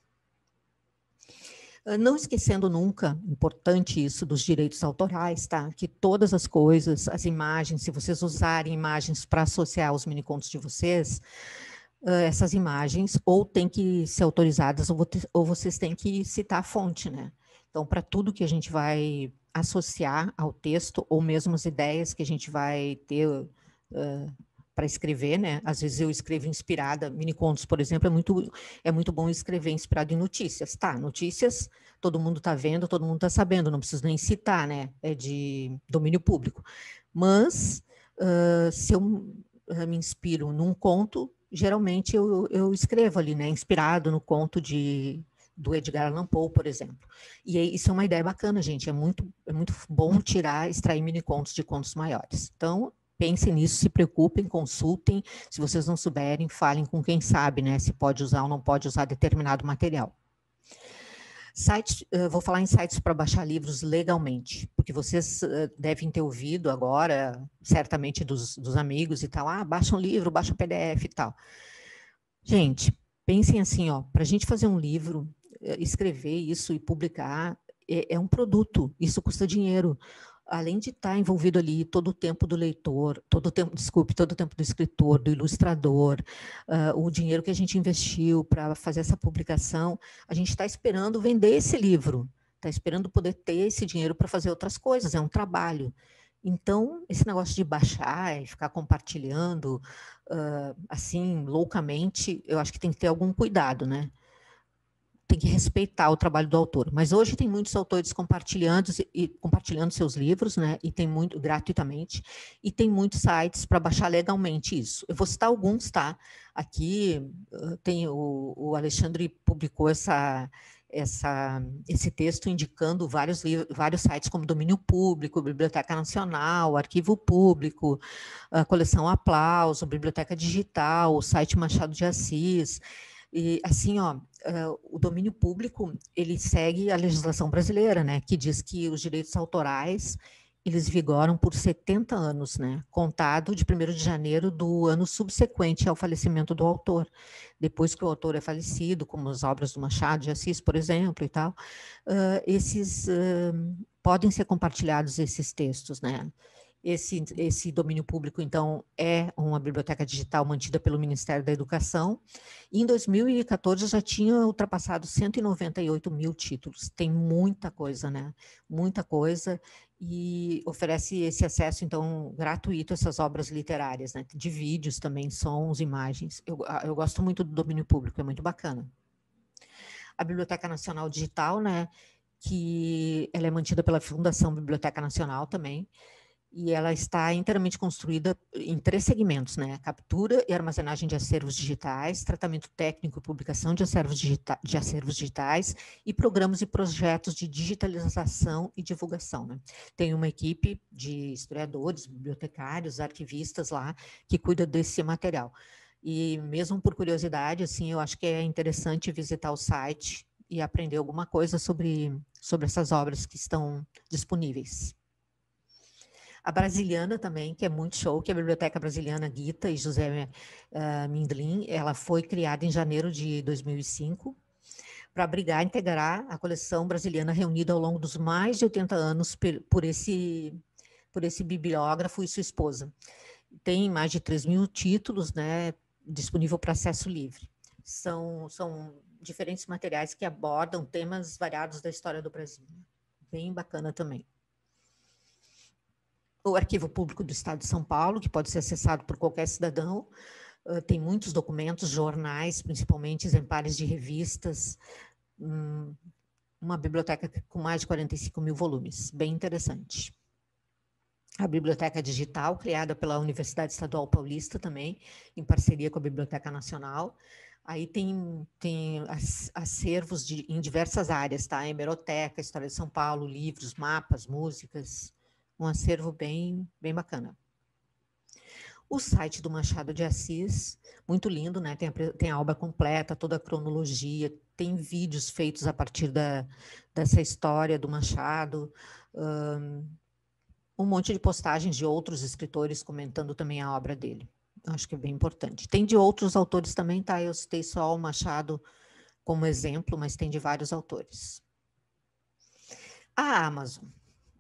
Não esquecendo nunca, importante isso, dos direitos autorais, tá? Que todas as coisas, as imagens, se vocês usarem imagens para associar os minicontos de vocês, essas imagens ou têm que ser autorizadas ou vocês têm que citar a fonte, né? Então, para tudo que a gente vai associar ao texto ou mesmo as ideias que a gente vai ter para escrever, né? Às vezes eu escrevo inspirada, minicontos, por exemplo, é muito bom escrever inspirado em notícias. Tá, notícias, todo mundo está vendo, todo mundo está sabendo, não preciso nem citar, né? É de domínio público. Mas, se eu me inspiro num conto, geralmente eu escrevo ali, né, inspirado no conto do Edgar Allan Poe, por exemplo. E isso é uma ideia bacana, gente, é muito bom extrair minicontos de contos maiores. Então, pensem nisso, se preocupem, consultem, se vocês não souberem, falem com quem sabe, né, se pode usar ou não pode usar determinado material. Vou falar em sites para baixar livros legalmente, porque vocês devem ter ouvido agora, certamente dos amigos e tal, baixa um livro, baixa um PDF e tal. Gente, pensem assim, para a gente fazer um livro, escrever isso e publicar, é um produto, isso custa dinheiro. Além de estar envolvido ali todo o tempo do leitor, todo o tempo do escritor, do ilustrador, o dinheiro que a gente investiu para fazer essa publicação, a gente está esperando vender esse livro, está esperando poder ter esse dinheiro para fazer outras coisas, é um trabalho. Então, esse negócio de baixar e ficar compartilhando, assim, loucamente, eu acho que tem que ter algum cuidado, né? Tem que respeitar o trabalho do autor. Mas hoje tem muitos autores compartilhando seus livros, né? E tem muito gratuitamente, e tem muitos sites para baixar legalmente isso. Eu vou citar alguns, tá? Aqui tem o Alexandre publicou esse texto indicando vários sites como Domínio Público, Biblioteca Nacional, Arquivo Público, a Coleção Aplauso, Biblioteca Digital, o site Machado de Assis. E assim, ó, o domínio público, ele segue a legislação brasileira, né, que diz que os direitos autorais, eles vigoram por 70 anos, né, contado de 1º de janeiro do ano subsequente ao falecimento do autor. Depois que o autor é falecido, como as obras do Machado de Assis, por exemplo, e tal, podem ser compartilhados esses textos, né. Esse domínio público, então, é uma biblioteca digital mantida pelo Ministério da Educação. E em 2014 já tinha ultrapassado 198 mil títulos. Tem muita coisa, né? Muita coisa. E oferece esse acesso, então, gratuito a essas obras literárias, né? De vídeos também, sons, imagens. Eu gosto muito do domínio público, é muito bacana. A Biblioteca Nacional Digital, né? Que ela é mantida pela Fundação Biblioteca Nacional também. E ela está inteiramente construída em 3 segmentos, né? Captura e armazenagem de acervos digitais, tratamento técnico e publicação de acervos digitais e programas e projetos de digitalização e divulgação, né? Tem uma equipe de historiadores, bibliotecários, arquivistas lá, que cuida desse material. E mesmo por curiosidade, assim, eu acho que é interessante visitar o site e aprender alguma coisa sobre essas obras que estão disponíveis. A Brasiliana também, que é muito show, que é a Biblioteca Brasiliana Gita e José Mindlin, ela foi criada em janeiro de 2005 para abrigar e integrar a coleção brasiliana reunida ao longo dos mais de 80 anos por esse bibliógrafo e sua esposa. Tem mais de 3 mil títulos, né, disponível para acesso livre. São diferentes materiais que abordam temas variados da história do Brasil. Bem bacana também. O Arquivo Público do Estado de São Paulo, que pode ser acessado por qualquer cidadão, tem muitos documentos, jornais, principalmente exemplares de revistas, uma biblioteca com mais de 45 mil volumes, bem interessante. A Biblioteca Digital, criada pela Universidade Estadual Paulista também, em parceria com a Biblioteca Nacional. Aí tem acervos em diversas áreas, tá? Hemeroteca, História de São Paulo, livros, mapas, músicas, um acervo bem bacana. O site do Machado de Assis, muito lindo, né? Tem a obra completa, toda a cronologia, tem vídeos feitos a partir dessa história do Machado, um monte de postagens de outros escritores comentando também a obra dele. Acho que é bem importante. Tem de outros autores também, tá? Eu citei só o Machado como exemplo, mas tem de vários autores. A Amazon.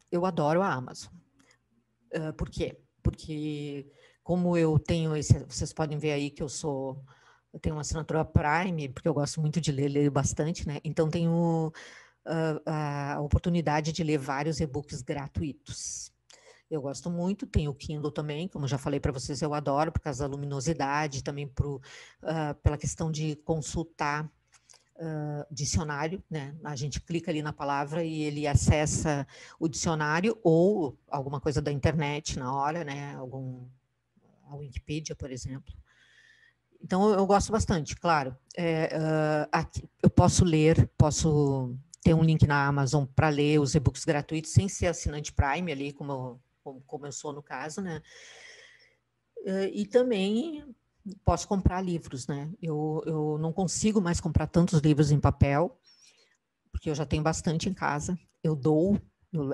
Eu adoro a Amazon. Por quê? Porque como eu tenho vocês podem ver aí que eu tenho uma assinatura Prime, porque eu gosto muito de ler bastante, né? Então tenho a oportunidade de ler vários e-books gratuitos. Eu gosto muito, tenho o Kindle também, como já falei para vocês, eu adoro por causa da luminosidade, também pela questão de consultar dicionário, né? A gente clica ali na palavra e ele acessa o dicionário ou alguma coisa da internet na hora, né? A Wikipedia, por exemplo. Então, eu gosto bastante, claro. Aqui, eu posso ter um link na Amazon para ler os e-books gratuitos sem ser assinante Prime ali, como eu sou no caso, né? E também posso comprar livros, né? Eu não consigo mais comprar tantos livros em papel, porque eu já tenho bastante em casa.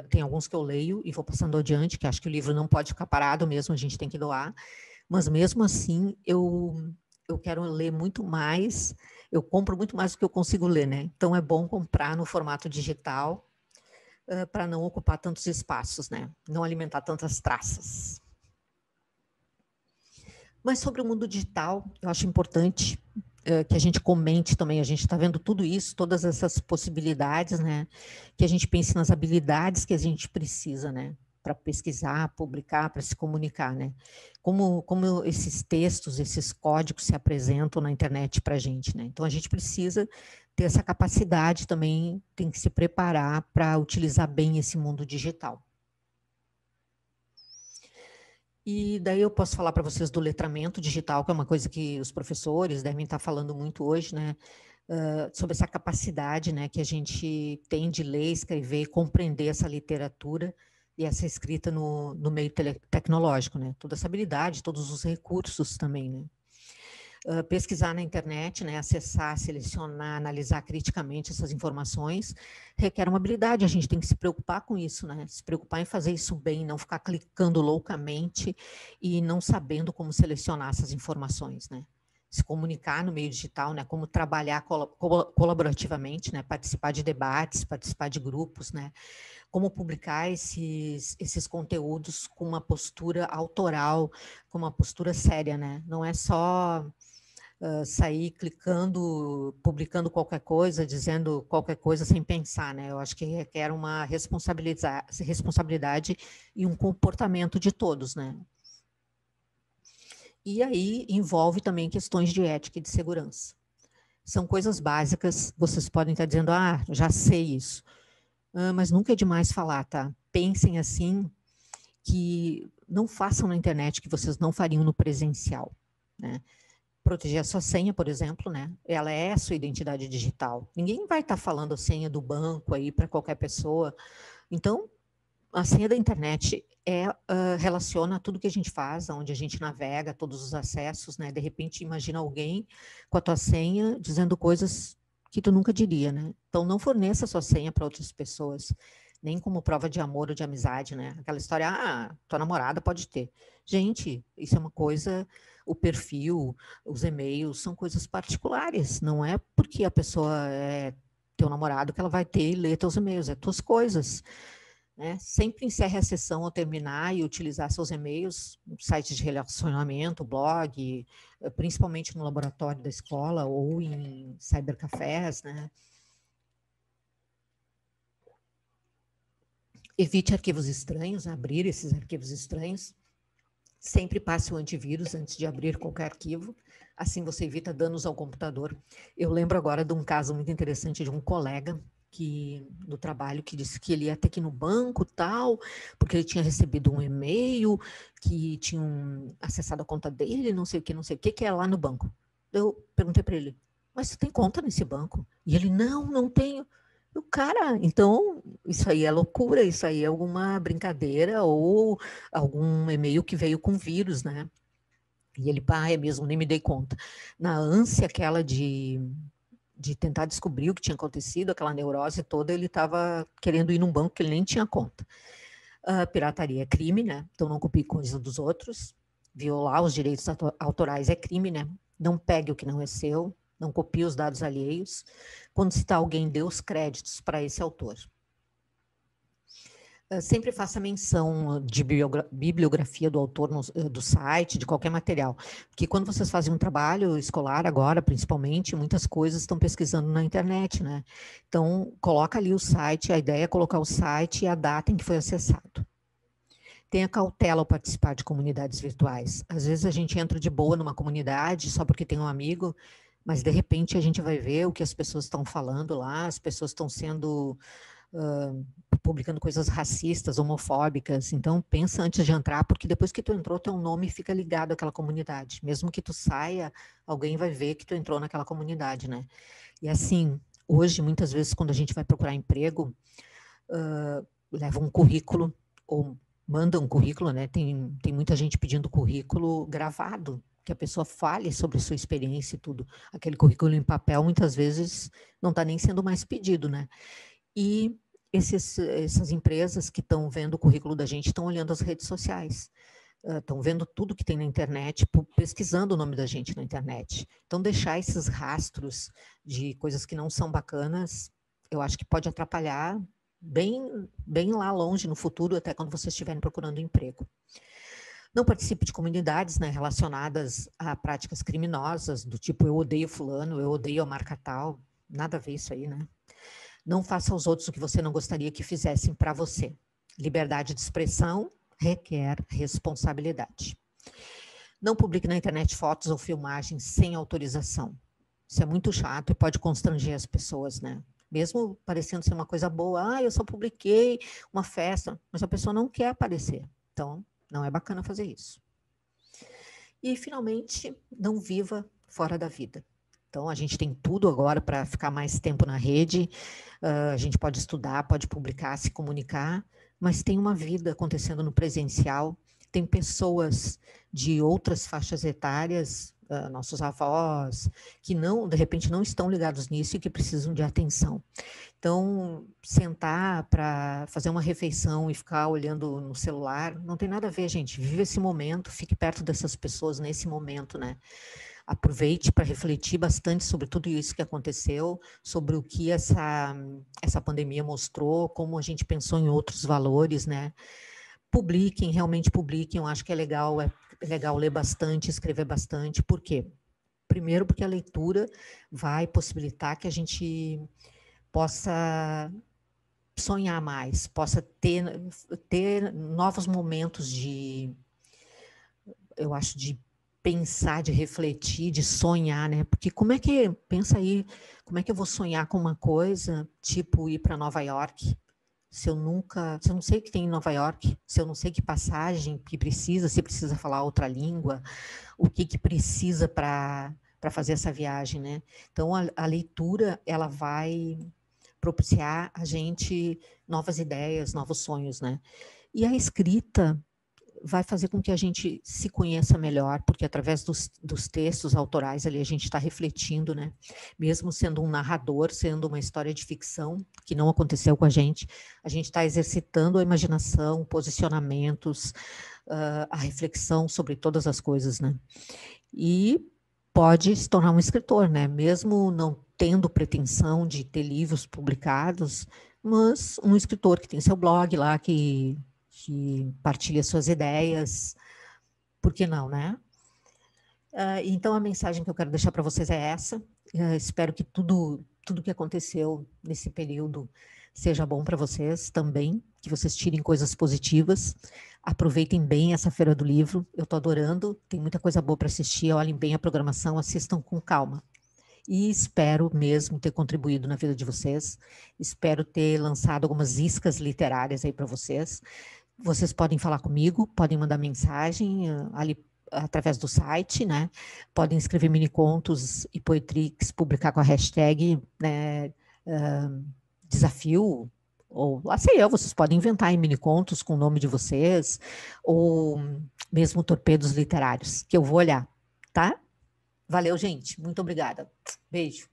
Tem alguns que eu leio e vou passando adiante, que acho que o livro não pode ficar parado mesmo, a gente tem que doar. Mas mesmo assim, eu quero ler muito mais, eu compro muito mais do que eu consigo ler, né? Então é bom comprar no formato digital para não ocupar tantos espaços, né? Não alimentar tantas traças. Mas sobre o mundo digital, eu acho importante que a gente comente também, a gente está vendo tudo isso, todas essas possibilidades, né? Que a gente pense nas habilidades que a gente precisa, né? Para pesquisar, publicar, para se comunicar, né? Como esses textos, esses códigos se apresentam na internet para a gente, né? Então, a gente precisa ter essa capacidade também, tem que se preparar para utilizar bem esse mundo digital. E daí eu posso falar para vocês do letramento digital, que é uma coisa que os professores devem estar falando muito hoje, né? Sobre essa capacidade, né, que a gente tem de ler, escrever, compreender essa literatura e essa escrita no meio tecnológico, né? Toda essa habilidade, todos os recursos também, né? pesquisar na internet, né, acessar, selecionar, analisar criticamente essas informações, requer uma habilidade, a gente tem que se preocupar com isso, né, se preocupar em fazer isso bem, não ficar clicando loucamente e não sabendo como selecionar essas informações, né. Se comunicar no meio digital, né, como trabalhar colaborativamente, né, participar de debates, participar de grupos, né, como publicar esses conteúdos com uma postura autoral, com uma postura séria, né, não é só sair clicando, publicando qualquer coisa, dizendo qualquer coisa sem pensar, né, eu acho que requer uma responsabilidade e um comportamento de todos, né. E aí envolve também questões de ética e de segurança. São coisas básicas, vocês podem estar dizendo, já sei isso. Mas nunca é demais falar, tá? Pensem assim, que não façam na internet o que vocês não fariam no presencial, né? Proteger a sua senha, por exemplo, né? Ela é a sua identidade digital. Ninguém vai estar falando a senha do banco aí para qualquer pessoa. Então, a senha da internet relaciona tudo que a gente faz, onde a gente navega, todos os acessos, né? De repente, imagina alguém com a tua senha dizendo coisas que tu nunca diria, né? Então, não forneça a sua senha para outras pessoas, nem como prova de amor ou de amizade, né? Aquela história, tua namorada pode ter. Gente, isso é uma coisa, o perfil, os e-mails, são coisas particulares, não é porque a pessoa é teu namorado que ela vai ter e ler teus e-mails, é tuas coisas. Né? Sempre encerre a sessão ao terminar e utilizar seus e-mails, sites de relacionamento, blog, principalmente no laboratório da escola ou em cybercafés, né? Evite arquivos estranhos, abrir esses arquivos estranhos. Sempre passe o antivírus antes de abrir qualquer arquivo, assim você evita danos ao computador. Eu lembro agora de um caso muito interessante de um colega do trabalho que disse que ele ia ter que ir no banco tal, porque ele tinha recebido um e-mail que tinham acessado a conta dele, não sei o que é lá no banco. Eu perguntei para ele, mas você tem conta nesse banco? E ele, não tenho. Cara, então isso aí é loucura, isso aí é alguma brincadeira ou algum e-mail que veio com vírus, né? E ele, é mesmo, nem me dei conta. Na ânsia aquela de tentar descobrir o que tinha acontecido, aquela neurose toda, ele estava querendo ir num banco que ele nem tinha conta. Pirataria é crime, né? Então não copie coisa dos outros. Violar os direitos autorais é crime, né? Não pegue o que não é seu, não copie os dados alheios. Quando citar alguém, dê os créditos para esse autor. Sempre faça menção de bibliografia do autor do site, de qualquer material. Porque quando vocês fazem um trabalho escolar agora, principalmente, muitas coisas estão pesquisando na internet, né? Então, coloca ali o site, a ideia é colocar o site e a data em que foi acessado. Tenha cautela ao participar de comunidades virtuais. Às vezes a gente entra de boa numa comunidade só porque tem um amigo, mas de repente a gente vai ver o que as pessoas estão falando lá, as pessoas estão sendo... publicando coisas racistas, homofóbicas, então pensa antes de entrar, porque depois que tu entrou, teu nome fica ligado àquela comunidade, mesmo que tu saia, alguém vai ver que tu entrou naquela comunidade, né? E assim, hoje, muitas vezes, quando a gente vai procurar emprego, leva um currículo, ou manda um currículo, né? Tem muita gente pedindo currículo gravado, que a pessoa fale sobre sua experiência e tudo. Aquele currículo em papel, muitas vezes, não está nem sendo mais pedido, né? E essas empresas que estão vendo o currículo da gente estão olhando as redes sociais, estão vendo tudo que tem na internet, pesquisando o nome da gente na internet. Então, deixar esses rastros de coisas que não são bacanas, eu acho que pode atrapalhar bem lá longe no futuro, até quando vocês estiverem procurando emprego. Não participe de comunidades, né, relacionadas a práticas criminosas, do tipo eu odeio fulano, eu odeio a marca tal, nada a ver isso aí, né? Não faça aos outros o que você não gostaria que fizessem para você. Liberdade de expressão requer responsabilidade. Não publique na internet fotos ou filmagens sem autorização. Isso é muito chato e pode constranger as pessoas, né? Mesmo parecendo ser uma coisa boa, eu só publiquei uma festa, mas a pessoa não quer aparecer. Então, não é bacana fazer isso. E, finalmente, não viva fora da vida. Então, a gente tem tudo agora para ficar mais tempo na rede, a gente pode estudar, pode publicar, se comunicar, mas tem uma vida acontecendo no presencial, tem pessoas de outras faixas etárias nossos avós, que não, de repente, não estão ligados nisso e que precisam de atenção. Então, sentar para fazer uma refeição e ficar olhando no celular, não tem nada a ver, gente. Vive esse momento, fique perto dessas pessoas nesse momento, né? Aproveite para refletir bastante sobre tudo isso que aconteceu, sobre o que essa pandemia mostrou, como a gente pensou em outros valores, né? Publiquem, realmente publiquem, eu acho que é legal ler bastante, escrever bastante. Por quê? Primeiro, porque a leitura vai possibilitar que a gente possa sonhar mais, possa ter novos momentos eu acho, de pensar, de refletir, de sonhar, né? Porque pensa aí, como é que eu vou sonhar com uma coisa, tipo ir para Nova York, se eu não sei o que tem em Nova York, se eu não sei que passagem que precisa, se precisa falar outra língua, o que precisa para fazer essa viagem, né? Então, a leitura, ela vai propiciar a gente novas ideias, novos sonhos, né? E a escrita vai fazer com que a gente se conheça melhor, porque através dos textos autorais ali a gente está refletindo, né? Mesmo sendo um narrador, sendo uma história de ficção, que não aconteceu com a gente está exercitando a imaginação, posicionamentos, a reflexão sobre todas as coisas, né? E pode se tornar um escritor, né? Mesmo não tendo pretensão de ter livros publicados, mas um escritor que tem seu blog lá, que partilha suas ideias, por que não, né? Então, a mensagem que eu quero deixar para vocês é essa. Espero que tudo que aconteceu nesse período seja bom para vocês também, que vocês tirem coisas positivas, aproveitem bem essa Feira do Livro, eu estou adorando, tem muita coisa boa para assistir, olhem bem a programação, assistam com calma. E espero mesmo ter contribuído na vida de vocês, espero ter lançado algumas iscas literárias aí para vocês. Vocês podem falar comigo, podem mandar mensagem ali através do site, né? Podem escrever minicontos e poetrix, publicar com a hashtag, né, desafio, ou lá sei eu, vocês podem inventar em minicontos com o nome de vocês, ou mesmo torpedos literários, que eu vou olhar, tá? Valeu, gente. Muito obrigada. Beijo.